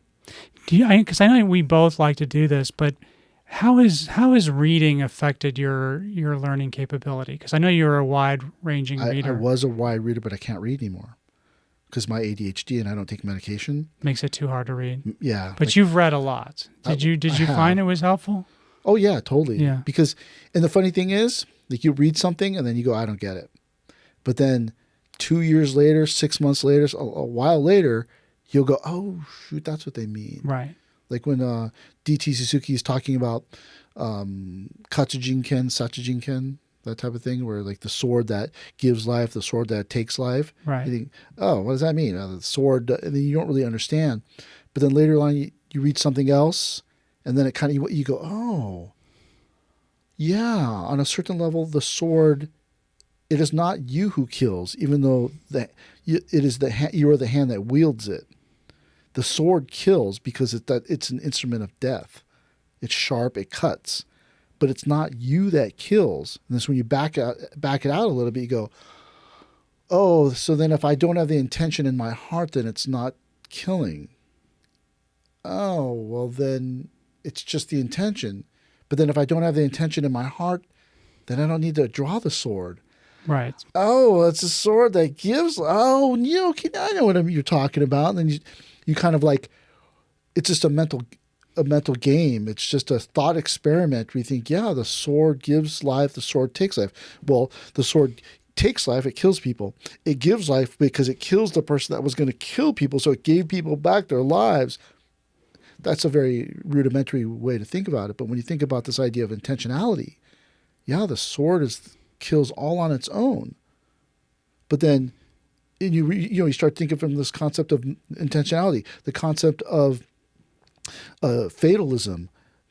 Because I know we both like to do this, but how has reading affected your learning capability? Because I know you're a wide-ranging reader. I was a wide reader, but I can't read anymore. because my ADHD and I don't take medication. Makes it too hard to read. Yeah. But you've read a lot. Did you find it was helpful? Oh yeah, totally. Yeah. Because, and the funny thing is, like you read something and then you go, I don't get it. But then 2 years later, 6 months later, a while later, you'll go, oh shoot, that's what they mean. Right. Like when D.T. Suzuki is talking about Katsujin Ken, Sachujin Ken, that type of thing, where like the sword that gives life, the sword that takes life. Right. You think, oh, what does that mean? The sword, and then you don't really understand. But then later on, you read something else, and then it kind of, you go, oh, yeah, on a certain level, the sword, it is not you who kills, even though it is you are the hand that wields it. The sword kills because it's an instrument of death. It's sharp, it cuts, but it's not you that kills. And this, when you back it out a little bit, you go, oh, so then if I don't have the intention in my heart, then it's not killing. Oh, well then it's just the intention. But then if I don't have the intention in my heart, then I don't need to draw the sword. Right. Oh, it's a sword that gives. Oh, I know what you're talking about. And then you kind of like, it's just a mental game. It's just a thought experiment. We think, yeah, the sword gives life. The sword takes life. Well, the sword takes life. It kills people. It gives life because it kills the person that was going to kill people. So it gave people back their lives. That's a very rudimentary way to think about it. But when you think about this idea of intentionality, yeah, the sword kills all on its own. But then you start thinking from this concept of intentionality, the concept of fatalism,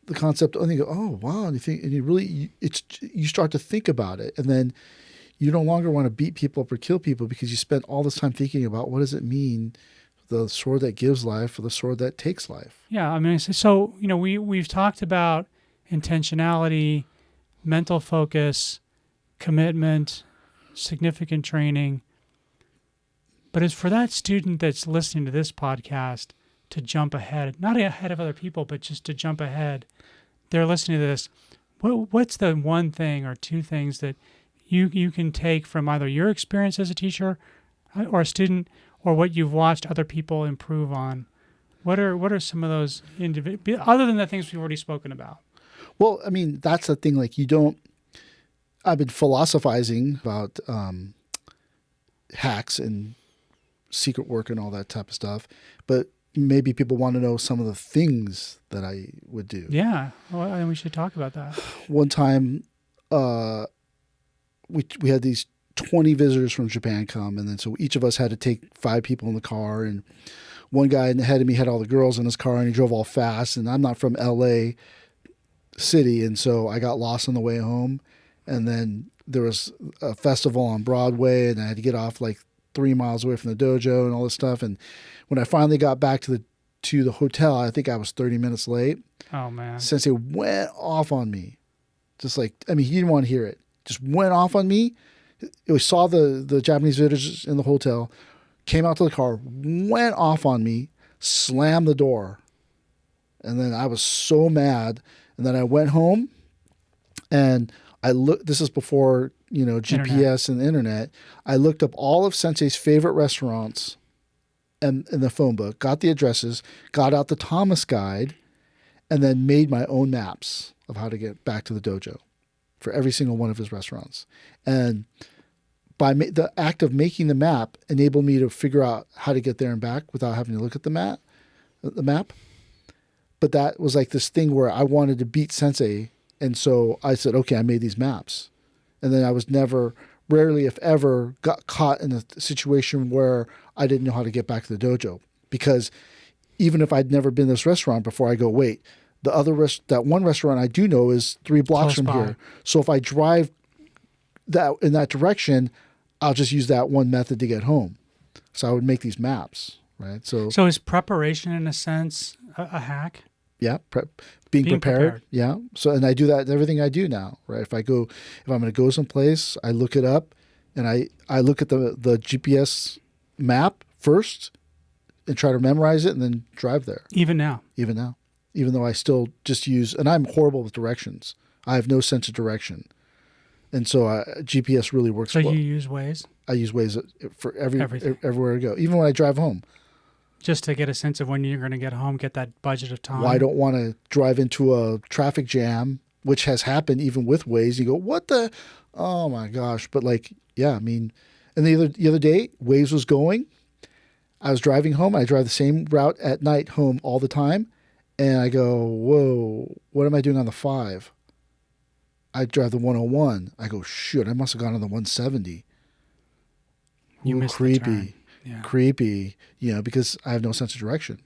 the concept, and you go, oh wow, and you think, and you start to think about it, and then you no longer want to beat people up or kill people because you spent all this time thinking about what does it mean, the sword that gives life or the sword that takes life. Yeah, I mean, so we've talked about intentionality, mental focus, commitment, significant training. But it's for that student that's listening to this podcast to jump ahead, not ahead of other people, but just to jump ahead. They're listening to this. What's the one thing or two things that you can take from either your experience as a teacher or a student, or what you've watched other people improve on? What are some of those other than the things we've already spoken about? Well, I mean, that's the thing. Like I've been philosophizing about hacks and secret work and all that type of stuff, but maybe people want to know some of the things that I would do. Yeah, well, and we should talk about that. One time, we had these 20 visitors from Japan come, and then so each of us had to take 5 people in the car, and one guy ahead of me had all the girls in his car, and he drove all fast, and I'm not from LA City, and so I got lost on the way home, and then there was a festival on Broadway, and I had to get off like 3 miles away from the dojo and all this stuff, and when I finally got back to the hotel, I think I was 30 minutes late. Oh man. Sensei went off on me. Just like, I mean, he didn't want to hear it. Just went off on me. We saw the Japanese visitors in the hotel, came out to the car, went off on me, slammed the door. And then I was so mad. And then I went home and this is before, GPS and the internet. I looked up all of Sensei's favorite restaurants in the phone book, got the addresses, got out the Thomas guide, and then made my own maps of how to get back to the dojo for every single one of his restaurants. And by the act of making the map enabled me to figure out how to get there and back without having to look at the map. But that was like this thing where I wanted to beat Sensei. And so I said, okay, I made these maps. And then I was rarely if ever got caught in a situation where I didn't know how to get back to the dojo. Because even if I'd never been to this restaurant before, I go, wait, that one restaurant I do know is 3 blocks from here. So if I drive in that direction, I'll just use that one method to get home. So I would make these maps, right? So is preparation in a sense a hack? Yeah, being prepared. Yeah. So, and I do that in everything I do now, right? If I'm going to go someplace, I look it up, and I look at the GPS map first and try to memorize it and then drive there. Even now. Even though I still just use, and I'm horrible with directions. I have no sense of direction. And so GPS really works So well. you use Waze I use Waze for Everything. everywhere I go, even when I drive home. just to get a sense of when you're going to get home, get that budget of time. Well, I don't want to drive into a traffic jam, which has happened even with Waze. You go, what the? Oh my gosh! But like, yeah, I mean, and the other day, Waze was going. I was driving home. I drive the same route at night home all the time, and I go, whoa, what am I doing on the 5? I drive the 101. I go, shoot, I must have gone on the 170. You Ooh, missed the turn. creepy, Yeah. creepy. Because I have no sense of direction.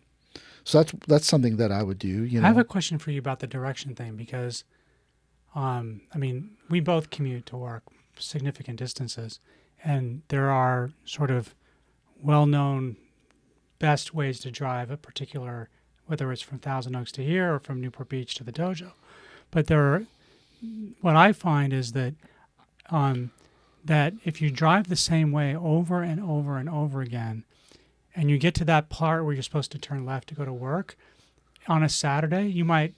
So that's something that I would do. I have a question for you about the direction thing because, I mean, we both commute to work significant distances, and there are sort of well-known best ways to drive a particular, whether it's from Thousand Oaks to here or from Newport Beach to the dojo. But what I find is that that if you drive the same way over and over and over again, and you get to that part where you're supposed to turn left to go to work, on a Saturday, you might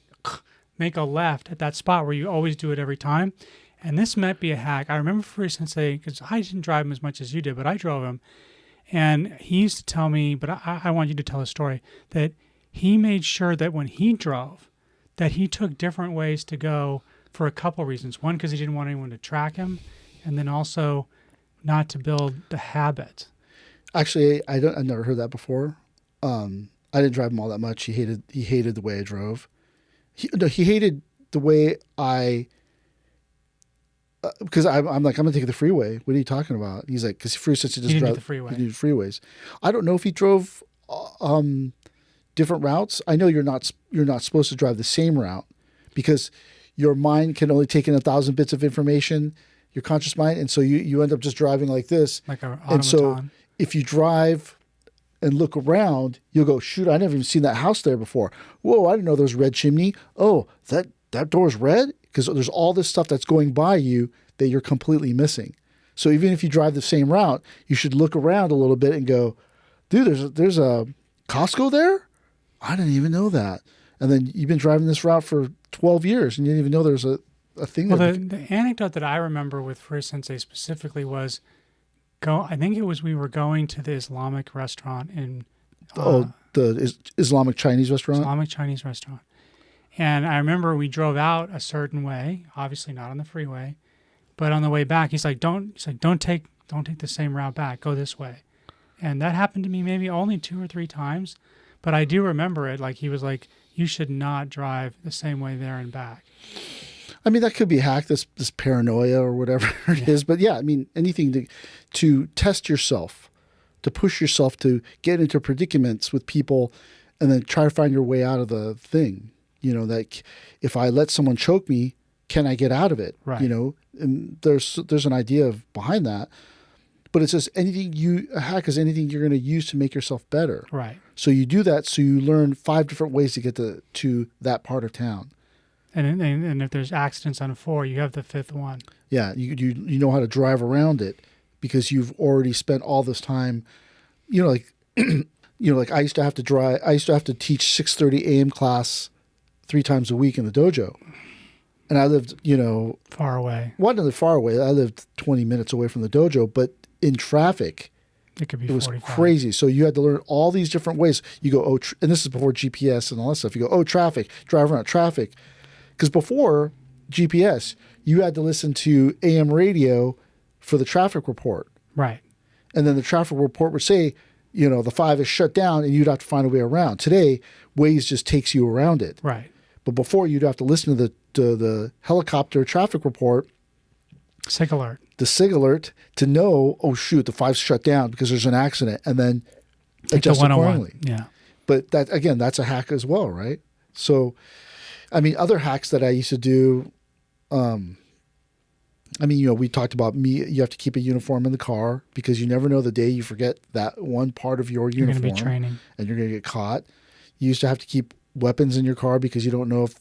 make a left at that spot where you always do it every time. And this might be a hack. I remember Furuya Sensei, because I didn't drive him as much as you did, but I drove him. And he used to tell me, but I want you to tell a story, that he made sure that when he drove, that he took different ways to go for a couple reasons. One, because he didn't want anyone to track him, and then also not to build the habit. Actually, I've never heard that before. I didn't drive him all that much. He hated the way I drove. He hated the way because I'm like, I'm gonna take the freeway. What are you talking about? He's like, because Furuya Sensei just drive the freeway. He did freeways. I don't know if he drove different routes. I know you're not supposed to drive the same route because your mind can only take in 1,000 bits of information, your conscious mind, and so you end up just driving like this. Like an automaton. And so if you drive and look around, you'll go, shoot, I never even seen that house there before. Whoa, I didn't know there was a red chimney. Oh, that door's red? Because there's all this stuff that's going by you that you're completely missing. So even if you drive the same route, you should look around a little bit and go, dude, there's a Costco there? I didn't even know that. And then you've been driving this route for 12 years and you didn't even know there's a thing well, there. the anecdote that I remember with Furuya Sensei specifically was, I think it was we were going to the Islamic restaurant in... the Islamic Chinese restaurant? Islamic Chinese restaurant. And I remember we drove out a certain way, obviously not on the freeway, but on the way back, he's like, don't take the same route back. Go this way. And that happened to me maybe only 2 or 3 times, but I do remember it. Like he was like, you should not drive the same way there and back. I mean, that could be hacked, this paranoia or whatever it is. But yeah, I mean, anything to test yourself, to push yourself to get into predicaments with people and then try to find your way out of the thing. That if I let someone choke me, can I get out of it? Right. And there's an idea behind that. But it's just a hack is anything you're going to use to make yourself better. Right. So you do that, so you learn 5 different ways to get to that part of town. And if there's accidents on 4, you have the 5th one. Yeah, you know how to drive around it because you've already spent all this time. Like I used to have to drive. I used to have to teach 6:30 a.m. class 3 times a week in the dojo, and I lived Far away. Well, not far away. I lived 20 minutes away from the dojo, but in traffic, it could be. It was 45. crazy. So you had to learn all these different ways. You go, and this is before GPS and all that stuff. You go, traffic, drive around traffic. Because before GPS, you had to listen to AM radio for the traffic report. Right. And then the traffic report would say, the 5 is shut down and you'd have to find a way around. Today, Waze just takes you around it. Right. But before, you'd have to listen to the helicopter traffic report. SIG alert. The SIG alert to know, oh, shoot, the 5's shut down because there's an accident. And then adjust accordingly. Yeah. But that's a hack as well, right? So, I mean, other hacks that I used to do, we talked about you have to keep a uniform in the car because you never know the day you forget that one part of your uniform. You're going to be training. And you're going to get caught. You used to have to keep weapons in your car because you don't know if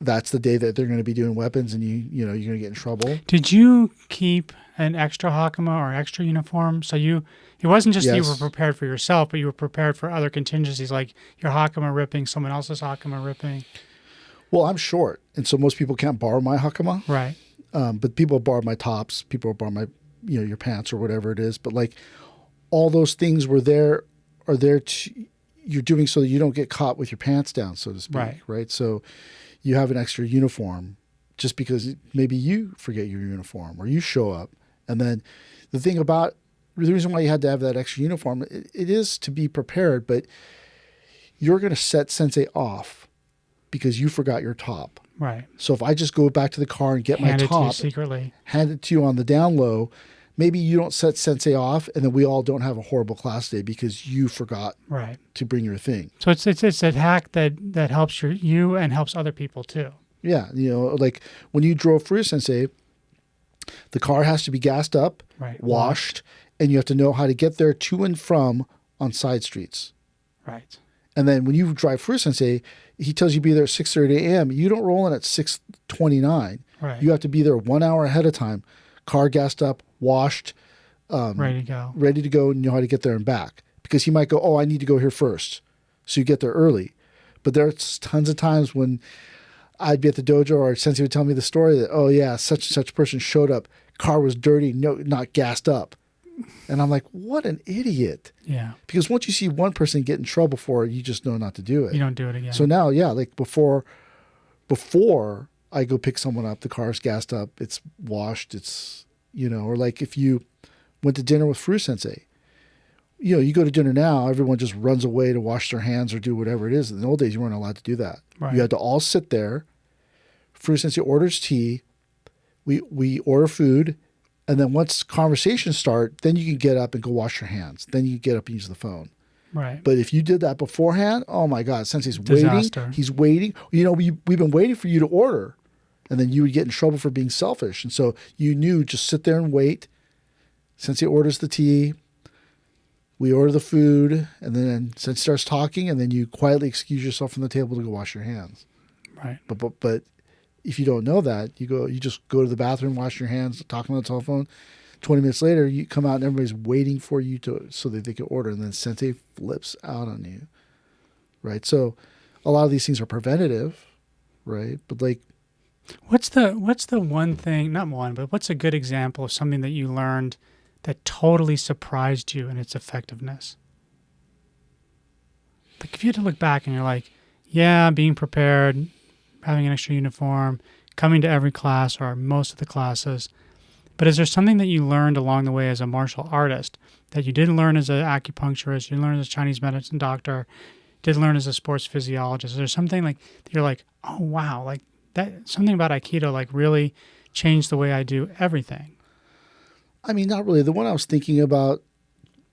that's the day that they're going to be doing weapons and you're going to get in trouble. Did you keep an extra hakama or extra uniform? So it wasn't just that you were prepared for yourself, but you were prepared for other contingencies like your hakama ripping, someone else's hakama ripping. Well, I'm short, and so most people can't borrow my hakama. Right. but people borrow my tops, people borrow my, your pants or whatever it is. But like all those things are there to, you're doing so that you don't get caught with your pants down, so to speak. Right. So you have an extra uniform just because maybe you forget your uniform or you show up. And then the reason why you had to have that extra uniform, it is to be prepared, but you're going to set sensei off because you forgot your top. Right. So if I just go back to the car and get my top, hand it to you secretly, hand it to you on the down low, maybe you don't set sensei off, and then we all don't have a horrible class day because you forgot to bring your thing. So it's a hack that helps you and helps other people too. Yeah, like when you drove Furuya Sensei, the car has to be gassed up, washed, and you have to know how to get there to and from on side streets. Right. And then when you drive Furuya Sensei, he tells you to be there at 6:30 a.m. You don't roll in at 6:29. Right. You have to be there 1 hour ahead of time. Car gassed up, washed, ready to go, and know how to get there and back. Because he might go, oh, I need to go here first. So you get there early. But there's tons of times when I'd be at the dojo or Sensei would tell me the story that, oh yeah, such and such person showed up. Car was dirty, not gassed up. And I'm like, what an idiot. Yeah. Because once you see one person get in trouble for it, you just know not to do it. You don't do it again. So now, like before I go pick someone up, the car's gassed up, it's washed, it's, or like if you went to dinner with Furuya Sensei, you go to dinner now, everyone just runs away to wash their hands or do whatever it is. In the old days, you weren't allowed to do that. Right. You had to all sit there. Furuya Sensei orders tea. We order food. And then once conversations start, then you can get up and go wash your hands. Then you can get up and use the phone. Right. But if you did that beforehand, oh my God, Sensei's Disaster. waiting. He's waiting. We've been waiting for you to order. And then you would get in trouble for being selfish. And so you knew, just sit there and wait. Sensei orders the tea. We order the food. And then Sensei starts talking. And then you quietly excuse yourself from the table to go wash your hands. Right. But if you don't know that, you just go to the bathroom, wash your hands, talk on the telephone. 20 minutes later, you come out and everybody's waiting for you so that they can order. And then Sensei flips out on you. Right. So a lot of these things are preventative. Right. But like, what's the one thing, not one, but what's a good example of something that you learned that totally surprised you in its effectiveness? Like if you had to look back and you're like, yeah, being prepared, having an extra uniform, coming to every class or most of the classes. But is there something that you learned along the way as a martial artist that you didn't learn as an acupuncturist, you didn't learn as a Chinese medicine doctor, didn't learn as a sports physiologist? Is there something like that you're like, oh wow, like that, something about Aikido like really changed the way I do everything? I mean, not really. The one I was thinking about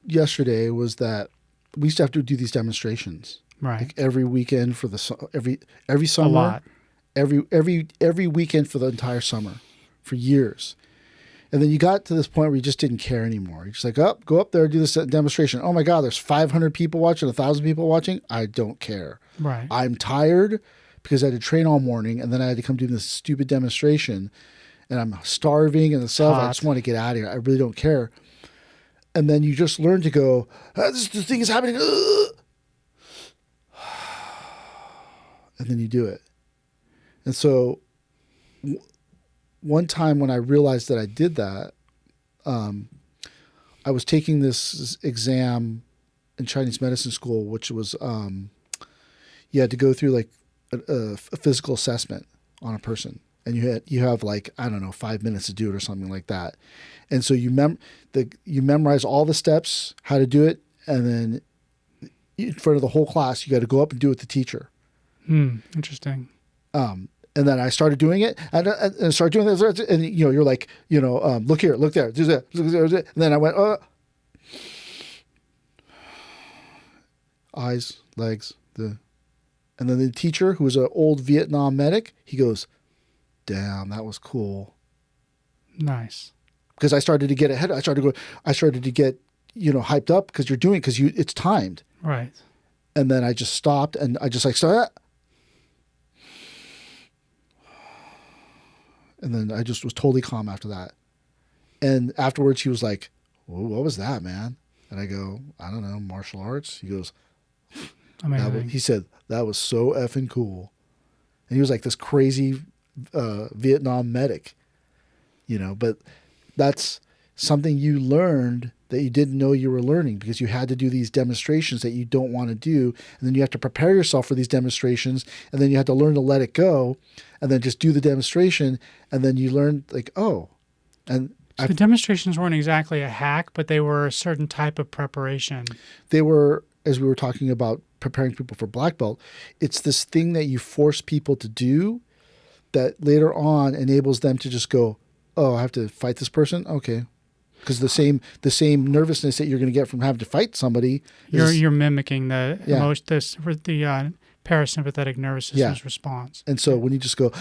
yesterday was that we used to have to do these demonstrations, right? Like every weekend for every summer, a lot. every weekend for the entire summer, for years. And then you got to this point where you just didn't care anymore. You're just like, go up there, do this demonstration. Oh my God, there's 500 people watching, 1,000 people watching. I don't care. Right. I'm tired because I had to train all morning, and then I had to come do this stupid demonstration, and I'm starving and stuff. I just want to get out of here. I really don't care. And then you just learn to go, this thing is happening. And then you do it. And so one time when I realized that I did that, I was taking this exam in Chinese medicine school, which was you had to go through like a physical assessment on a person. And you have like, I don't know, 5 minutes to do it or something like that. And so you memorize all the steps, how to do it, and then in front of the whole class, you got to go up and do it with the teacher. Interesting. And then I started doing it, and I started doing this, and you're like, look here, look there, do that, and then I went, eyes, legs, and then the teacher, who was an old Vietnam medic, he goes, damn, that was cool. Nice. Because I started to get ahead. I started to get, hyped up because it's timed. Right. And then I just stopped and I just like started. And then I just was totally calm after that. And afterwards he was like, what was that, man? And I go, I don't know, martial arts. He goes, amazing. He said, that was so effing cool. And he was like this crazy Vietnam medic. But that's something you learned that you didn't know you were learning, because you had to do these demonstrations that you don't want to do. And then you have to prepare yourself for these demonstrations. And then you have to learn to let it go and then just do the demonstration. And then you learn like, oh, and so the demonstrations weren't exactly a hack, but they were a certain type of preparation. They were, as we were talking about preparing people for black belt, it's this thing that you force people to do that later on enables them to just go, oh, I have to fight this person? Okay. Because the same nervousness that you're going to get from having to fight somebody, you're mimicking the the parasympathetic nervous system's response. And so when you just go,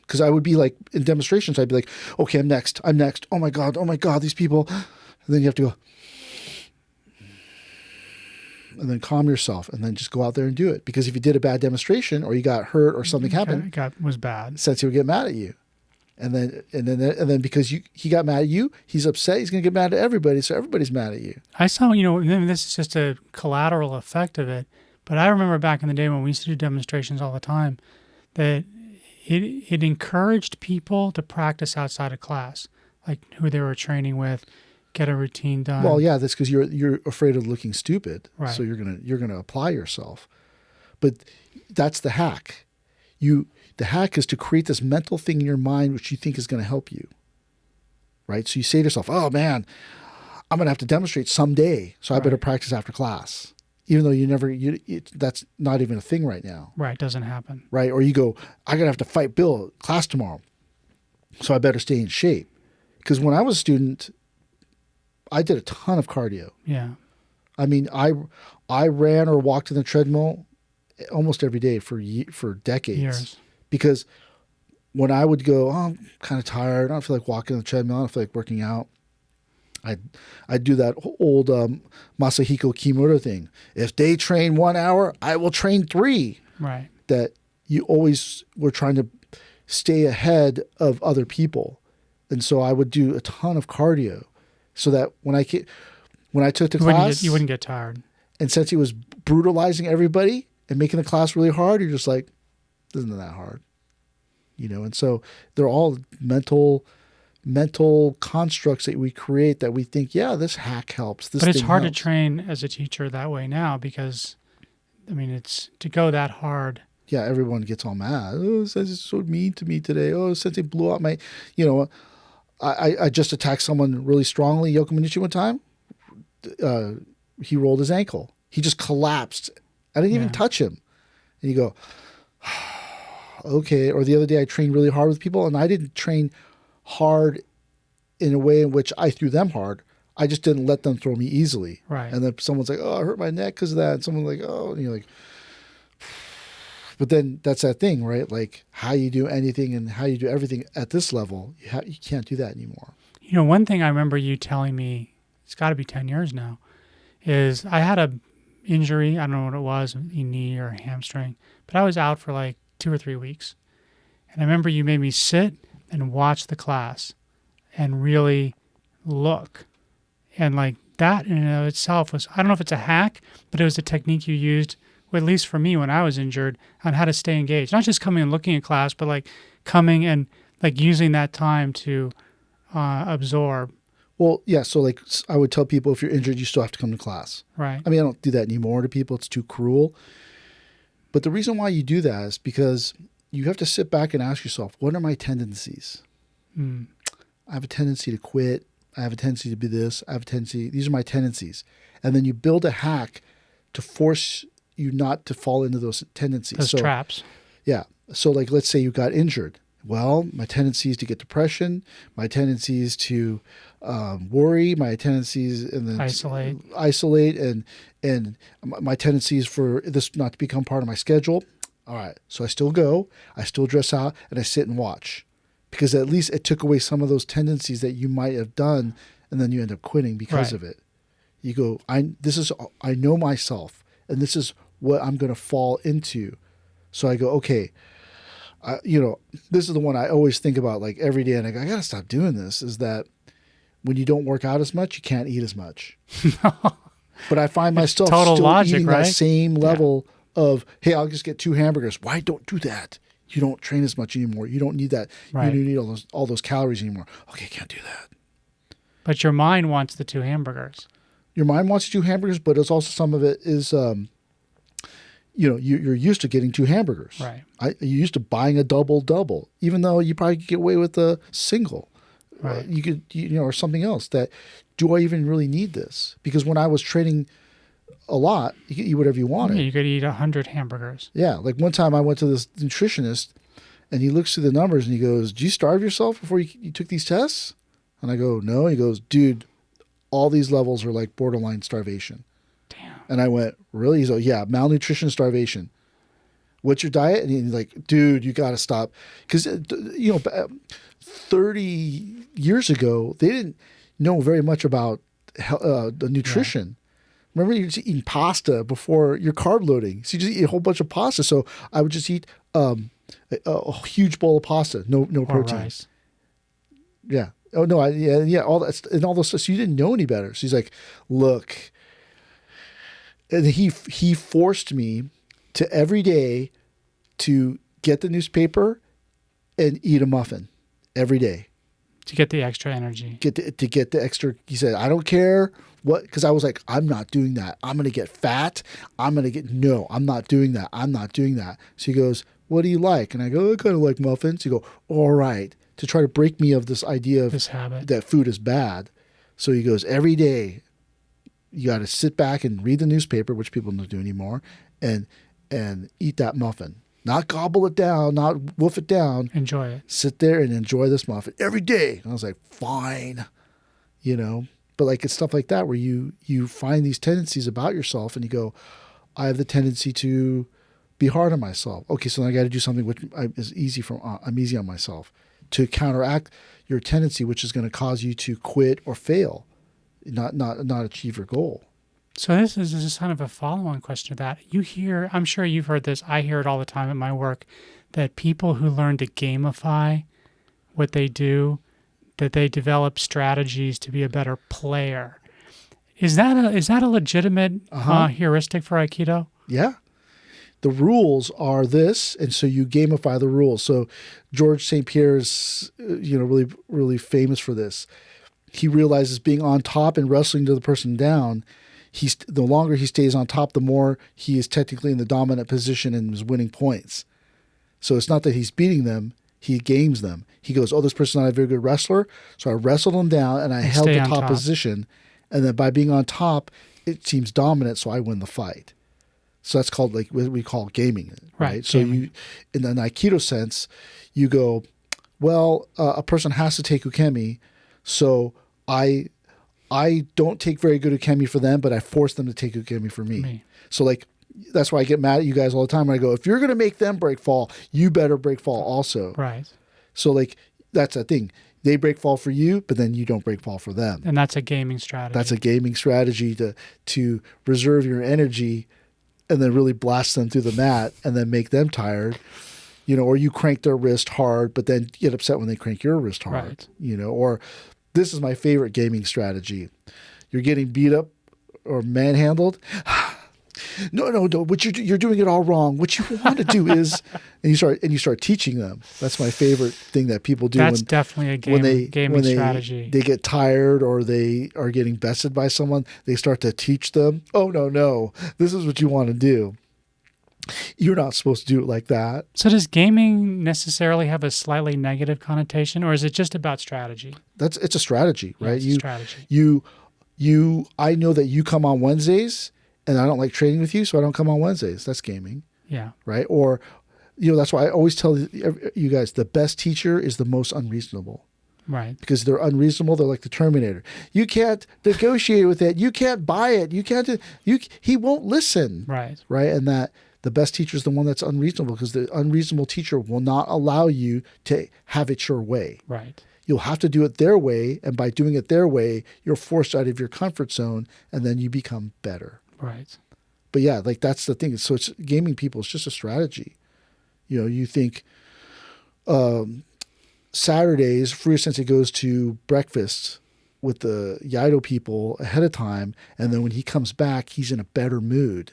because I would be like in demonstrations, I'd be like, okay, I'm next. Oh my god, these people, and then you have to go, and then calm yourself, and then just go out there and do it. Because if you did a bad demonstration or you got hurt or something happened, was bad, Sensei would get mad at you. And then because he got mad at you, he's upset. He's going to get mad at everybody, so everybody's mad at you. I saw, this is just a collateral effect of it. But I remember back in the day when we used to do demonstrations all the time, that it encouraged people to practice outside of class, like who they were training with, get a routine done. Well, yeah, that's because you're afraid of looking stupid, right. So you're gonna apply yourself. But that's the hack. The hack is to create this mental thing in your mind which you think is going to help you, right? So you say to yourself, oh man, I'm going to have to demonstrate someday, so I better practice after class. Even though that's not even a thing right now. Right, doesn't happen. Right, or you go, I'm going to have to fight Bill at class tomorrow, so I better stay in shape. Because when I was a student, I did a ton of cardio. Yeah. I mean, I ran or walked in the treadmill almost every day for decades. Years. Because when I would go, oh, I'm kind of tired, I don't feel like walking on the treadmill, I don't feel like working out, I'd do that old Masahiko Kimoto thing. If they train 1 hour, I will train 3. Right. That you always were trying to stay ahead of other people. And so I would do a ton of cardio so that when I took the class, you wouldn't get tired. And since he was brutalizing everybody and making the class really hard, you're just like, this isn't that hard, and so they're all mental constructs that we create that we think, yeah, this hack helps. But it's hard to train as a teacher that way now because, it's to go that hard. Yeah, everyone gets all mad. Oh, Sensei's so mean to me today. Oh, Sensei blew out my, I just attacked someone really strongly, Yoko Minucci, one time. He rolled his ankle. He just collapsed. I didn't even touch him. And you go, okay. Or the other day I trained really hard with people, and I didn't train hard in a way in which I threw them hard. I just didn't let them throw me easily. Right. And then someone's like, oh, I hurt my neck because of that. And someone's like, oh, and you're like, but then that's that thing, right? Like how you do anything and how you do everything at this level, you can't do that anymore. One thing I remember you telling me, it's got to be 10 years now, is I had a injury. I don't know what it was, a knee or a hamstring, but I was out for like 2 or 3 weeks. And I remember you made me sit and watch the class and really look. And like that in and of itself was, I don't know if it's a hack, but it was a technique you used, at least for me when I was injured, on how to stay engaged. Not just coming and looking at class, but like coming and like using that time to absorb. Well, yeah. So like I would tell people, if you're injured, you still have to come to class. Right. I mean, I don't do that anymore to people. It's too cruel. But the reason why you do that is because you have to sit back and ask yourself, what are my tendencies? I have a tendency to quit. I have a tendency to be this. I have a tendency. These are my tendencies. And then you build a hack to force you not to fall into those tendencies. Those traps. Yeah. So like, let's say you got injured. Well, my tendency is to get depression. My tendency is to worry. My tendencies and then isolate, and my tendencies for this not to become part of my schedule. All right. So I still go. I still dress out, and I sit and watch, because at least it took away some of those tendencies that you might have done, and then you end up quitting because of it. You go, I know myself, and this is what I'm going to fall into. So I go, okay. This is the one I always think about, like every day, and I go, I got to stop doing this, is that when you don't work out as much, you can't eat as much. But I find myself still eating that same level of, hey, I'll just get 2 hamburgers. Why don't do that? You don't train as much anymore. You don't need that. Right. You don't need all those calories anymore. Okay, can't do that. But your mind wants the 2 hamburgers. Your mind wants 2 hamburgers, but it's also some of it is, you're used to getting 2 hamburgers. Right. You're used to buying a double, even though you probably could get away with a single. Right. You could, or something else that, do I even really need this? Because when I was training a lot, you could eat whatever you wanted. Yeah, you could eat 100 hamburgers. Yeah. Like one time I went to this nutritionist and he looks through the numbers and he goes, "Do you starve yourself before you took these tests?" And I go, "No." He goes, "Dude, all these levels are like borderline starvation." Damn. And I went, "Really?" He's like, "Yeah, malnutrition, starvation. What's your diet?" And he's like, "Dude, you got to stop." Because, 30 years ago, they didn't know very much about the nutrition. Yeah. Remember, you're just eating pasta before your carb loading. So you just eat a whole bunch of pasta. So I would just eat a huge bowl of pasta, no protein. Rice. Yeah. Oh no, all that and all those stuff. So you didn't know any better. So he's like, "Look," and he forced me to every day to get the newspaper and eat a muffin every day to get the extra energy. To get the extra. He said, "I don't care what," because I was like, "I'm not doing that. I'm going to get fat. No, I'm not doing that. I'm not doing that." So he goes, "What do you like?" And I go, "I kind of like muffins." He go, "All right." To try to break me of this idea of this habit that food is bad. So he goes, every day you got to sit back and read the newspaper, which people don't do anymore, and eat that muffin. Not gobble it down, not wolf it down. Enjoy it. Sit there and enjoy this muffin every day. And I was like, fine, But like it's stuff like that where you find these tendencies about yourself and you go, I have the tendency to be hard on myself. Okay, so then I got to do something which is easy I'm easy on myself, to counteract your tendency, which is going to cause you to quit or fail, not achieve your goal. So this is just kind of a follow-on question to that. I'm sure you've heard this, I hear it all the time at my work, that people who learn to gamify what they do, that they develop strategies to be a better player. Is that a legitimate heuristic for Aikido? Yeah. The rules are this, and so you gamify the rules. So George St. Pierre is, really, really famous for this. He realizes being on top and wrestling to the person down, the longer he stays on top, the more he is technically in the dominant position and is winning points. So it's not that he's beating them, he games them. He goes, "Oh, this person's not a very good wrestler, so I wrestled him down and I held the top position. And then by being on top, it seems dominant, so I win the fight." So that's called like what we call gaming, right? So you, in an Aikido sense, you go, well, a person has to take ukemi, so I don't take very good ukemi for them, but I force them to take ukemi for me. So like that's why I get mad at you guys all the time when I go, if you're going to make them break fall, you better break fall also. Right. So like that's the thing. They break fall for you, but then you don't break fall for them. And that's a gaming strategy. That's a gaming strategy to reserve your energy and then really blast them through the mat and then make them tired, or you crank their wrist hard, but then get upset when they crank your wrist hard, right. Or this is my favorite gaming strategy. You're getting beat up or manhandled. No, you're doing it all wrong. What you want to do is, and you start teaching them. That's my favorite thing that people do. That's definitely a gaming strategy. They get tired or they are getting bested by someone. They start to teach them. Oh no, this is what you want to do. You're not supposed to do it like that. So does gaming necessarily have a slightly negative connotation, or is it just about strategy? It's a strategy, right? Yeah, it's a strategy. I know that you come on Wednesdays. And I don't like training with you, so I don't come on Wednesdays. That's gaming. Yeah. Right? Or, that's why I always tell you guys, the best teacher is the most unreasonable. Right. Because they're unreasonable. They're like the Terminator. You can't negotiate with it. You can't buy it. You can't. He won't listen. Right. Right? And that the best teacher is the one that's unreasonable, because the unreasonable teacher will not allow you to have it your way. Right. You'll have to do it their way. And by doing it their way, you're forced out of your comfort zone, and then you become better. Right. But yeah, like that's the thing. So it's gaming people. It's just a strategy. You think Saturdays, Furuya Sensei goes to breakfast with the Yaido people ahead of time, and then when he comes back, he's in a better mood.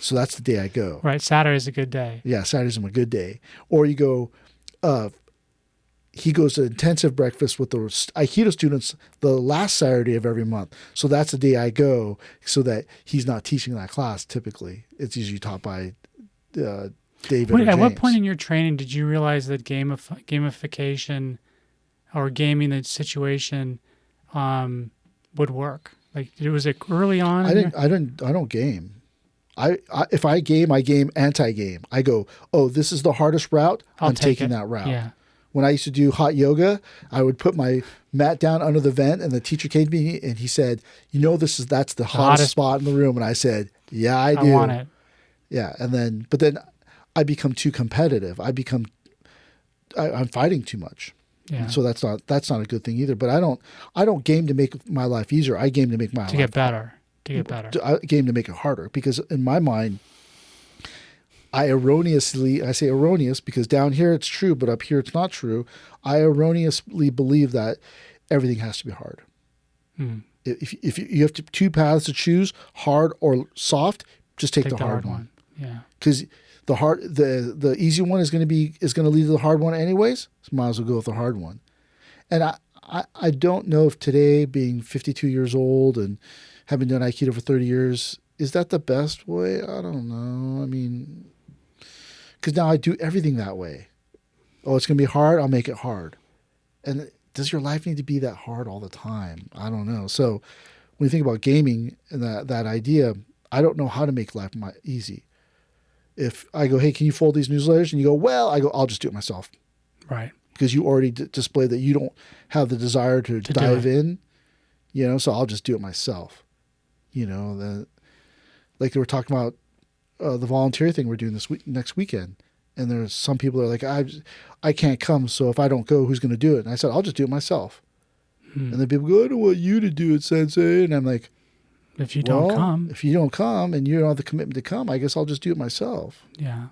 So that's the day I go. Right. Saturday's a good day. Yeah, Saturday's a good day. Or you go, he goes to intensive breakfast with the Aikido students the last Saturday of every month. So that's the day I go, so that he's not teaching that class. Typically, it's usually taught by David. Wait, or at what James. point in your training did you realize that gamification or gaming the situation would work? Like, was it early on? I don't game. If I game anti-game. I go, oh, this is the hardest route. I'm taking that route. Yeah. When I used to do hot yoga, I would put my mat down under the vent, and the teacher came to me and he said, that's the hottest spot in the room. And I said, yeah, I do. I want it. Yeah. But then I become too competitive. I'm fighting too much. Yeah. So that's not a good thing either. But I don't game to make my life easier. I game to make my life get better. To get better. I game to make it harder, because in my mind, I say erroneous because down here it's true, but up here it's not true. I erroneously believe that everything has to be hard. Mm. If you have two paths to choose, hard or soft, just take the hard one. Yeah. Because the easy one is going to lead to the hard one anyways. So might as well go with the hard one. And I don't know if today, being 52 years old and having done Aikido for 30 years, is that the best way? I don't know. I mean, because now I do everything that way. Oh, it's going to be hard. I'll make it hard. And does your life need to be that hard all the time? I don't know. So when you think about gaming and that idea, I don't know how to make life easy. If I go, hey, can you fold these newsletters? And you go, well, I'll just do it myself. Right. Because you already displayed that you don't have the desire to dive in, so I'll just do it myself. Like they were talking about the volunteer thing we're doing next weekend. And there's some people that are like, I can't come, so if I don't go, who's going to do it? And I said, I'll just do it myself. And then people go, I don't want you to do it, Sensei. And I'm like, if you don't come and you don't have the commitment to come, I guess I'll just do it myself. Yeah.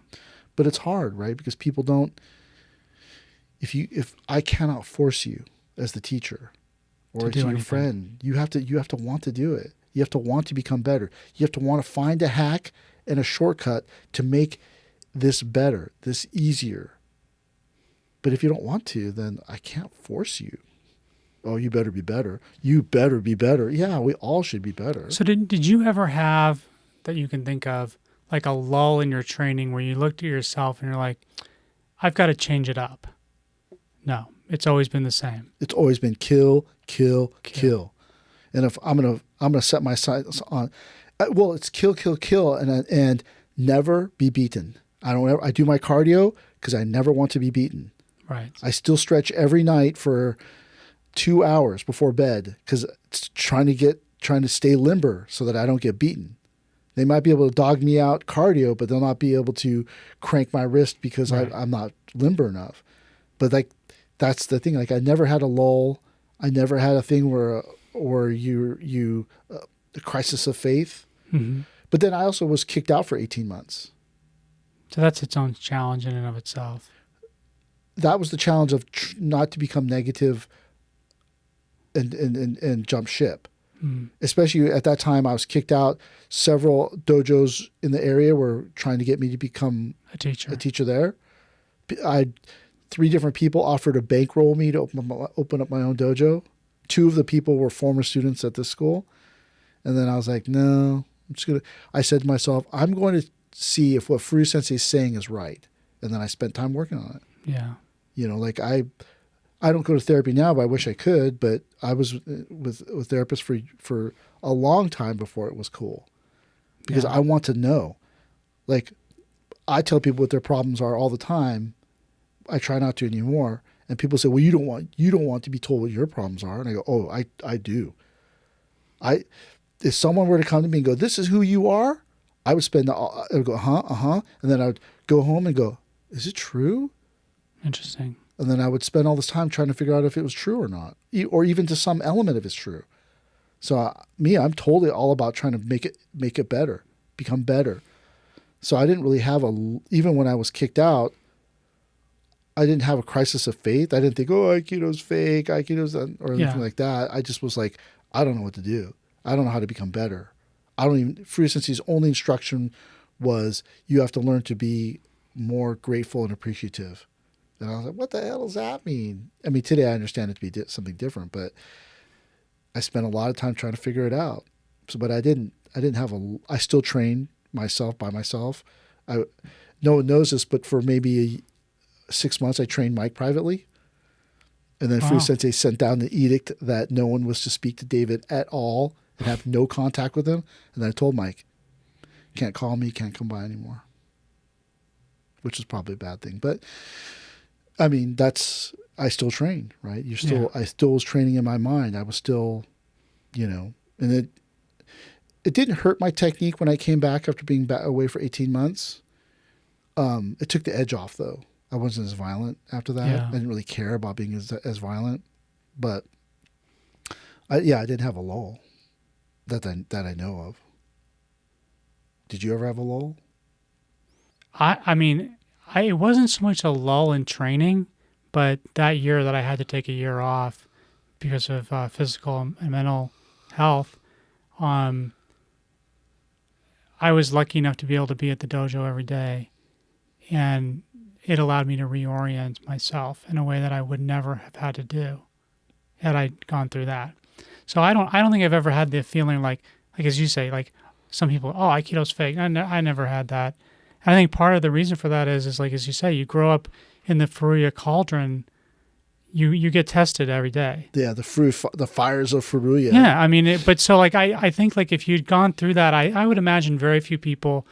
But it's hard, right? Because people don't. If I cannot force you as the teacher or to your friend, you have to want to do it. You have to want to become better. You have to want to find a hack and a shortcut to make this better, this easier. But if you don't want to, then I can't force you. Oh, you better be better. You better be better. Yeah, we all should be better. So did you ever have, that you can think of, like a lull in your training where you looked at yourself and you're like, I've got to change it up? No, it's always been the same. It's always been kill. And if I'm gonna set my sights on, it's kill, and never be beaten. I do my cardio because I never want to be beaten. Right. I still stretch every night for 2 hours before bed because it's trying to stay limber so that I don't get beaten. They might be able to dog me out cardio, but they'll not be able to crank my wrist because I'm not limber enough. But that's the thing. Like, I never had a lull. I never had a thing where you the crisis of faith. Mm-hmm. But then I also was kicked out for 18 months. So that's its own challenge in and of itself. That was the challenge of not to become negative and jump ship. Mm. Especially at that time, I was kicked out. Several dojos in the area were trying to get me to become a teacher there. 3 different people offered to bankroll me to open up my own dojo. 2 of the people were former students at this school. And then I was like, no, I said to myself, I'm going to see if what Furuya Sensei is saying is right. And then I spent time working on it. Yeah. Like I don't go to therapy now, but I wish I could. But I was with therapists for a long time before it was cool. Because I want to know. Like, I tell people what their problems are all the time. I try not to anymore. And people say, well, you don't want to be told what your problems are. And I go, oh, I do. If someone were to come to me and go, this is who you are, I would I would go, and then I would go home and go, is it true? Interesting. And then I would spend all this time trying to figure out if it was true or not, or even to some element of it's true. So I'm totally all about trying to make it better, become better. So I didn't really have even when I was kicked out, I didn't have a crisis of faith. I didn't think, oh, Aikido's fake, Aikido's or anything Yeah. like that. I just was like, I don't know what to do. I don't know how to become better. Furuya Sensei's only instruction was you have to learn to be more grateful and appreciative. And I was like, what the hell does that mean? I mean, today I understand it to be something different, but I spent a lot of time trying to figure it out. So, but I I still train myself by myself. No one knows this, but for maybe 6 months, I trained Mike privately. And then Wow. Furuya Sensei sent down the edict that no one was to speak to David at all and have no contact with him. And then I told Mike, can't call me, can't come by anymore, which is probably a bad thing. But I mean, I still train, right? I still was training in my mind. I was still, and it didn't hurt my technique when I came back after being away for 18 months. It took the edge off though. I wasn't as violent after that. Yeah. I didn't really care about being as violent, but I didn't have a lull that I know of. Did you ever have a lull? I mean, it wasn't so much a lull in training, but that year that I had to take a year off because of physical and mental health, I was lucky enough to be able to be at the dojo every day, and it allowed me to reorient myself in a way that I would never have had to do had I gone through that. So I don't think I've ever had the feeling like as you say, like some people, oh, Aikido's fake. I never had that. And I think part of the reason for that is like, as you say, you grow up in the Furuya cauldron, you get tested every day. Yeah, the fires of Furuya. Yeah, I mean, but so like I think like if you'd gone through that, I would imagine very few people,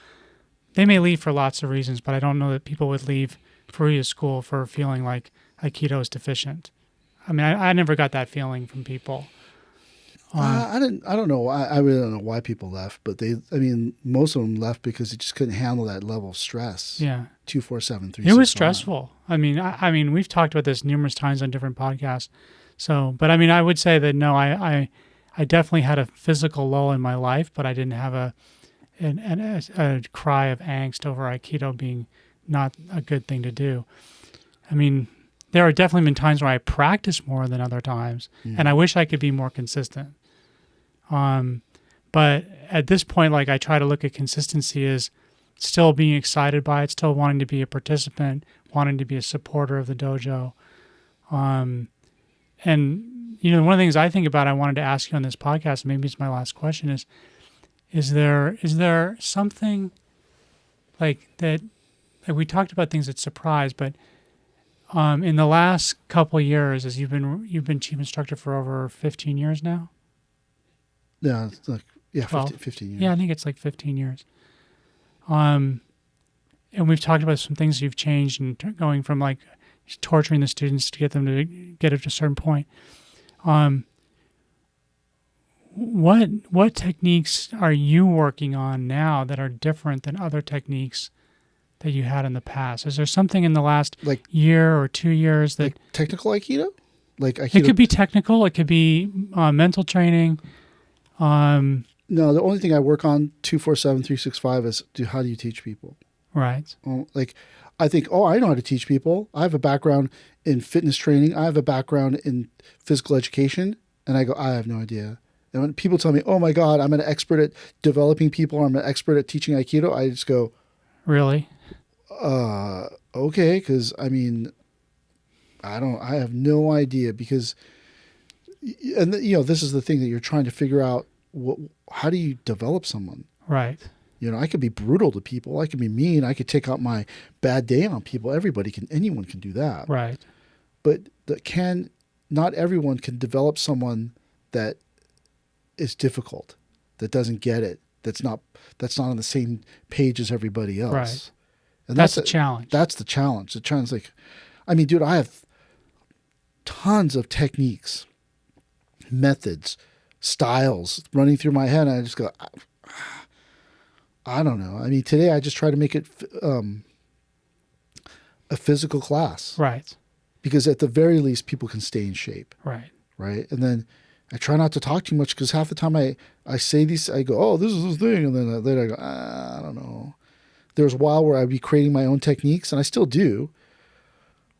they may leave for lots of reasons, but I don't know that people would leave Furuya school for feeling like Aikido is deficient. I mean, I never got that feeling from people. I don't know. I really don't know why people left, but most of them left because they just couldn't handle that level of stress. Yeah. 247, 365. It was stressful. I mean, we've talked about this numerous times on different podcasts. So, but I mean, I would say that no, I definitely had a physical lull in my life, but I didn't have a cry of angst over Aikido being not a good thing to do. I mean, there are definitely been times where I practice more than other times, and I wish I could be more consistent. But at this point, like I try to look at consistency as still being excited by it, still wanting to be a participant, wanting to be a supporter of the dojo. And, one of the things I think about, I wanted to ask you on this podcast, maybe it's my last question, is there something like that, like we talked about things that surprise, but in the last couple of years, as you've been chief instructor for over 15 years now? Yeah, it's like 15 years. Yeah, I think it's like 15 years. And we've talked about some things you've changed and going from like torturing the students to get them to get it to a certain point. What techniques are you working on now that are different than other techniques that you had in the past? Is there something in the last year or 2 years that... Like technical Aikido? Like Aikido? It could be technical. It could be mental training. No, the only thing I work on 247, 365 is how do you teach people? Right. Like I think, I know how to teach people. I have a background in fitness training. I have a background in physical education. And I go, I have no idea. And when people tell me, oh my God, I'm an expert at developing people, or I'm an expert at teaching Aikido, I just go, really? Okay. Cause I mean, I have no idea because, and this is the thing that you're trying to figure out. How do you develop someone? Right. I could be brutal to people. I could be mean. I could take out my bad day on people. Anyone can do that. Right. But not everyone can develop someone that is difficult, that doesn't get it, that's not on the same page as everybody else. Right. And that's the challenge. That's the challenge. The challenge is like, I mean, dude, I have tons of techniques, methods, styles running through my head, and I just go, I don't know. I mean, today I just try to make it a physical class. Right. Because at the very least, people can stay in shape. Right. Right. And then I try not to talk too much because half the time I say these, I go, oh, this is this thing. And then later I go, I don't know. There was a while where I'd be creating my own techniques, and I still do.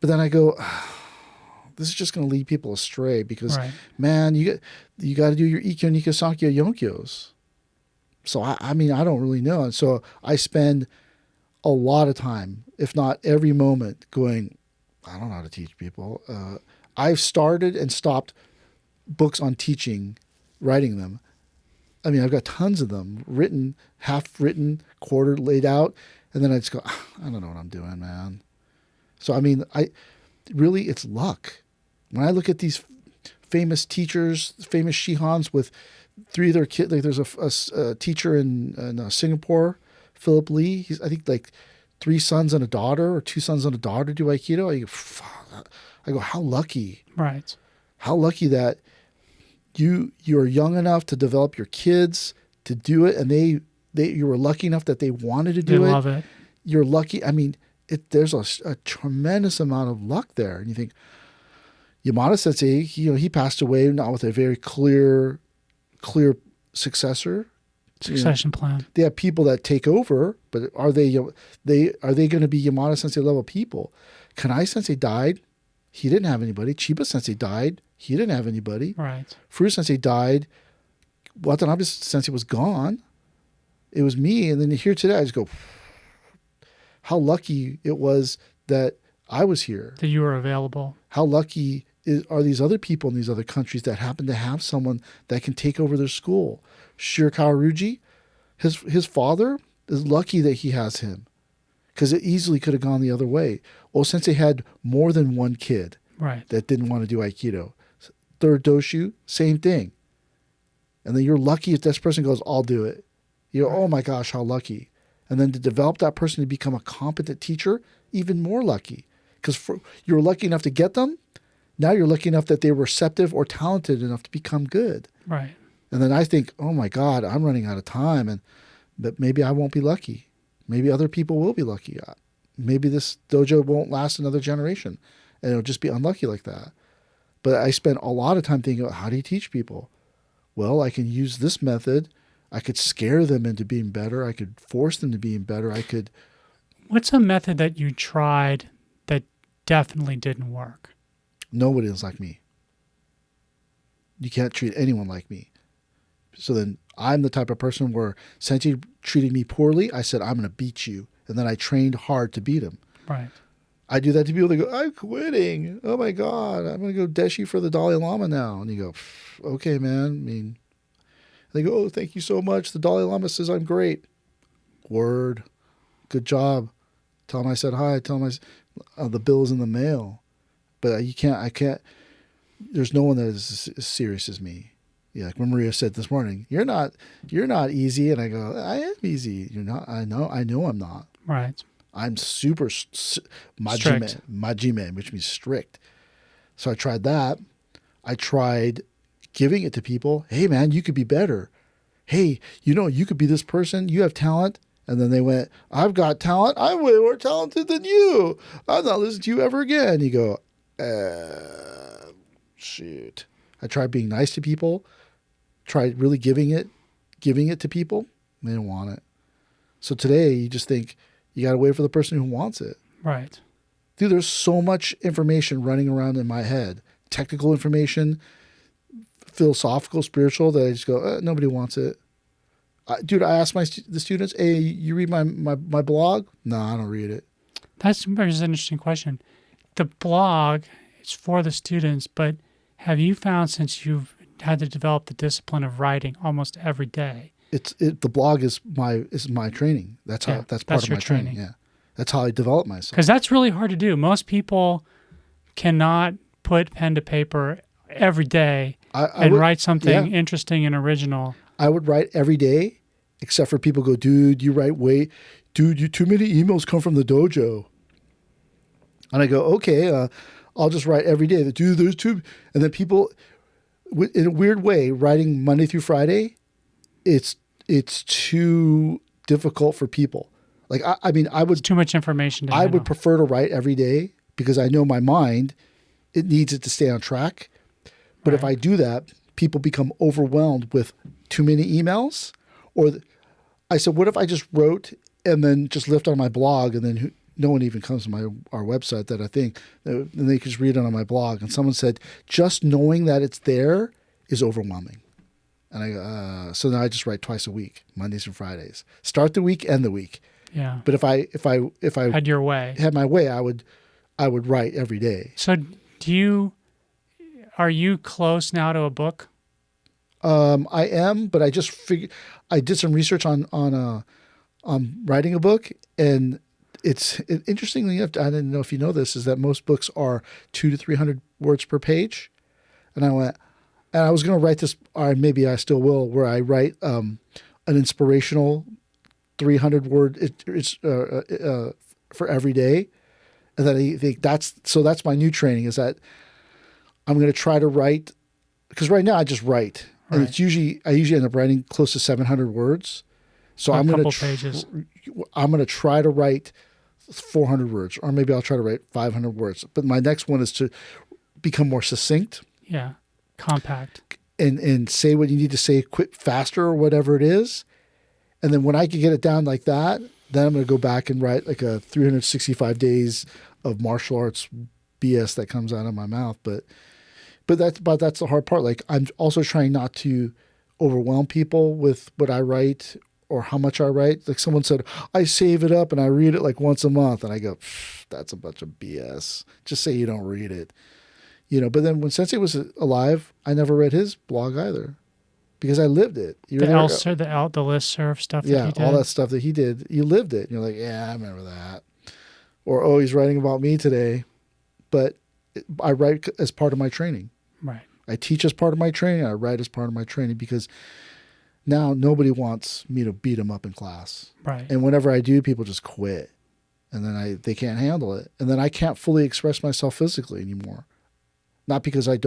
But then I go, this is just going to lead people astray because, man, you got to do your Ikkyo, Nikyo, Sankyo, Yonkyos. So, I mean, I don't really know. And so I spend a lot of time, if not every moment, going, I don't know how to teach people. I've started and stopped books on teaching, writing them. I mean, I've got tons of them written, half written, quarter laid out. And then I just go, I don't know what I'm doing, man. So, I mean, it's luck. When I look at these famous teachers, famous Shihans with 3 of their kids, like there's a teacher in Singapore, Philip Lee. He's, I think, like 3 sons and a daughter, or 2 sons and a daughter do Aikido. I go, how lucky. Right. How lucky that you're young enough to develop your kids to do it, and you were lucky enough that they wanted to do it. They love it. You're lucky. I mean, there's a tremendous amount of luck there. And you think, Yamada Sensei, he passed away not with a very clear succession plan. They have people that take over, but are they going to be Yamada Sensei level people? Kanai Sensei died. He didn't have anybody. Chiba Sensei died. He didn't have anybody. Right. Furuya Sensei died. Watanabe Sensei was gone. It was me. And then here today, I just go, how lucky it was that I was here. That you were available. How lucky are these other people in these other countries that happen to have someone that can take over their school? Shirakawa Ruji, his father is lucky that he has him, because it easily could have gone the other way. Sensei had more than one kid that didn't want to do Aikido. Third Doshu, same thing. And then you're lucky if this person goes, I'll do it. You go, oh my gosh, how lucky. And then to develop that person to become a competent teacher, even more lucky. Because you're lucky enough to get them. Now you're lucky enough that they were receptive or talented enough to become good. Right. And then I think, oh my God, I'm running out of time, but maybe I won't be lucky. Maybe other people will be lucky. Maybe this dojo won't last another generation, and it'll just be unlucky like that. But I spent a lot of time thinking about, how do you teach people? Well, I can use this method. I could scare them into being better. I could force them to being better. What's a method that you tried that definitely didn't work? Nobody is like me. You can't treat anyone like me. So then I'm the type of person where Sensei treated me poorly, I said, I'm going to beat you. And then I trained hard to beat him. Right. I do that to people. They go, I'm quitting. Oh my God, I'm going to go Deshi for the Dalai Lama now. And you go, okay, man. I mean, they go, oh, thank you so much. The Dalai Lama says I'm great. Word. Good job. Tell him I said hi. Tell him the bill is in the mail. But I can't, there's no one that is as serious as me. Yeah, like when Maria said this morning, you're not easy. And I go, I am easy. You're not. I know I'm not. Right. I'm super majime, which means strict. So I tried that. I tried giving it to people. Hey man, you could be better. Hey, you could be this person. You have talent. And then they went, I've got talent. I'm way more talented than you. I'm not listening to you ever again. You go, shoot. I tried being nice to people. Tried really giving it to people. They didn't want it. So today you just think you got to wait for the person who wants it. Right. Dude, there's so much information running around in my head. Technical information, philosophical, spiritual, that I just go, nobody wants it. Dude, I ask the students, hey, you read my blog? No, I don't read it. That's an interesting question. The blog is for the students, but have you found, since you've had to develop the discipline of writing almost every day? The blog is my training. That's part of my training. Yeah, that's how I develop myself. Because that's really hard to do. Most people cannot put pen to paper every day and write something interesting and original. I would write every day, except for people go, dude, you write dude, too many emails come from the dojo. And I go, okay, I'll just write every day. Dude, there's too, and then people, in a weird way, writing Monday through Friday, it's too difficult for people. Like, I mean, it's too much information to handle. I would prefer to write every day because I know my mind, it needs it to stay on track. But if I do that, people become overwhelmed with too many emails. I said, what if I just wrote and then just left on my blog, and then no one even comes to our website that I think, and they can just read it on my blog. And someone said, just knowing that it's there is overwhelming. And I go, so now I just write twice a week, Mondays and Fridays. Start the week, end the week. Yeah. But if I Had your way. had my way, I would write every day. So are you close now to a book? I am, but I did some research on writing a book, and interestingly enough, I didn't know if you know this, is that most books are 200 to 300 words per page. And I was going to write this, or maybe I still will, where I write an inspirational 300 word for every day. And then I think that's my new training, is that I'm going to try to write, because right now I just write. And Right. I usually end up writing close to 700 words. So I'm going to try to write 400 words, or maybe I'll try to write 500 words. But my next one is to become more succinct. Yeah. Compact. And say what you need to say quick, faster, or whatever it is. And then when I can get it down like that, then I'm going to go back and write like a 365 days of martial arts BS that comes out of my mouth. But that's the hard part. Like, I'm also trying not to overwhelm people with what I write or how much I write. Like, someone said, I save it up and I read it like once a month. And I go, that's a bunch of BS. Just say you don't read it. But then when Sensei was alive, I never read his blog either, because I lived it. The listserv stuff that he did. Yeah, all that stuff that he did. You lived it. And you're like, yeah, I remember that. Or, oh, he's writing about me today. But I write as part of my training. Right. I teach as part of my training. I write as part of my training, because now nobody wants me to beat them up in class. Right. And whenever I do, people just quit. And then they can't handle it. And then I can't fully express myself physically anymore. Not because I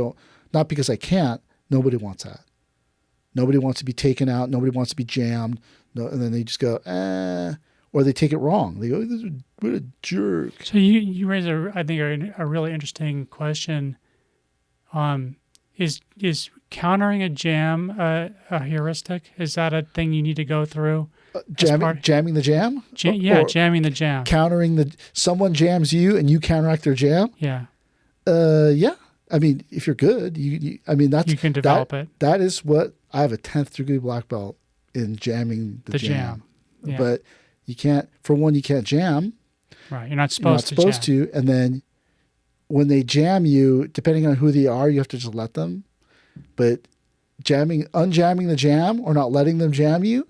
can't. Nobody wants that. Nobody wants to be taken out. Nobody wants to be jammed. No, and then they just go, or they take it wrong. They go, what a jerk. So you raise I think a really interesting question. Is countering a jam a heuristic? Is that a thing you need to go through? Jamming the jam? Jamming the jam. Countering someone jams you and you counteract their jam? Yeah. Yeah. I mean, if you're good, you can develop it. That is what I have a 10th degree black belt in jamming the jam. Yeah. But you can't jam. Right. You're not supposed to. And then when they jam you, depending on who they are, you have to just let them. But unjamming the jam or not letting them jam you,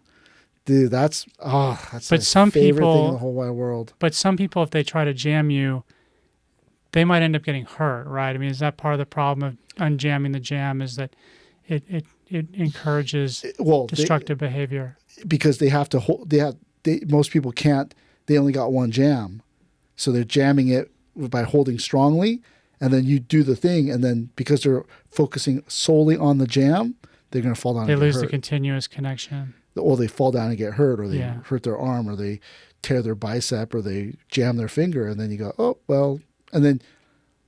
dude, that's my favorite thing in the whole wide world. But some people, if they try to jam you, they might end up getting hurt, right? I mean, is that part of the problem of unjamming the jam, is that it encourages destructive behavior? Because they have to hold. Most people can't. They only got one jam, so they're jamming it by holding strongly, and then you do the thing, and then because they're focusing solely on the jam, they're going to fall down. They lose the continuous connection. Or they fall down and get hurt, or they hurt their arm, or they tear their bicep, or they jam their finger, and then you go, oh well. And then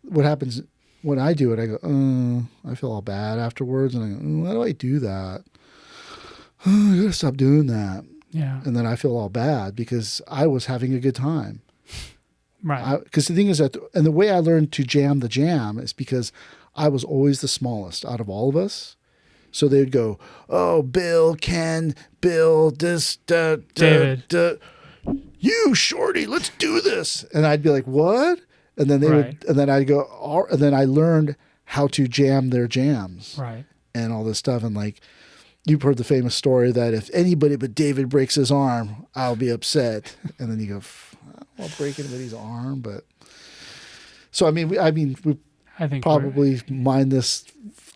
what happens when I do it, I go, I feel all bad afterwards. And I go, why do I do that? I got to stop doing that. Yeah. And then I feel all bad because I was having a good time. Right. Because the thing is and the way I learned to jam the jam is because I was always the smallest out of all of us. So they would go, oh, Bill, Ken, Bill, David. You, Shorty, let's do this. And I'd be like, what? And then and then I'd go, and then I learned how to jam their jams, right, and all this stuff. And like, you've heard the famous story that if anybody but David breaks his arm, I'll be upset. And then you go, I'll break anybody's arm, but so I think probably mind this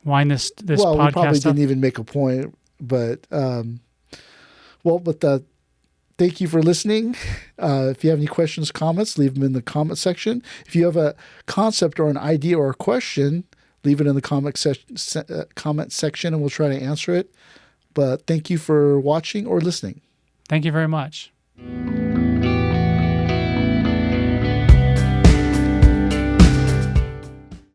podcast. Well, we probably didn't even make a point, but thank you for listening. If you have any questions, comments, leave them in the comment section. If you have a concept or an idea or a question, leave it in the comment section and we'll try to answer it. But thank you for watching or listening. Thank you very much.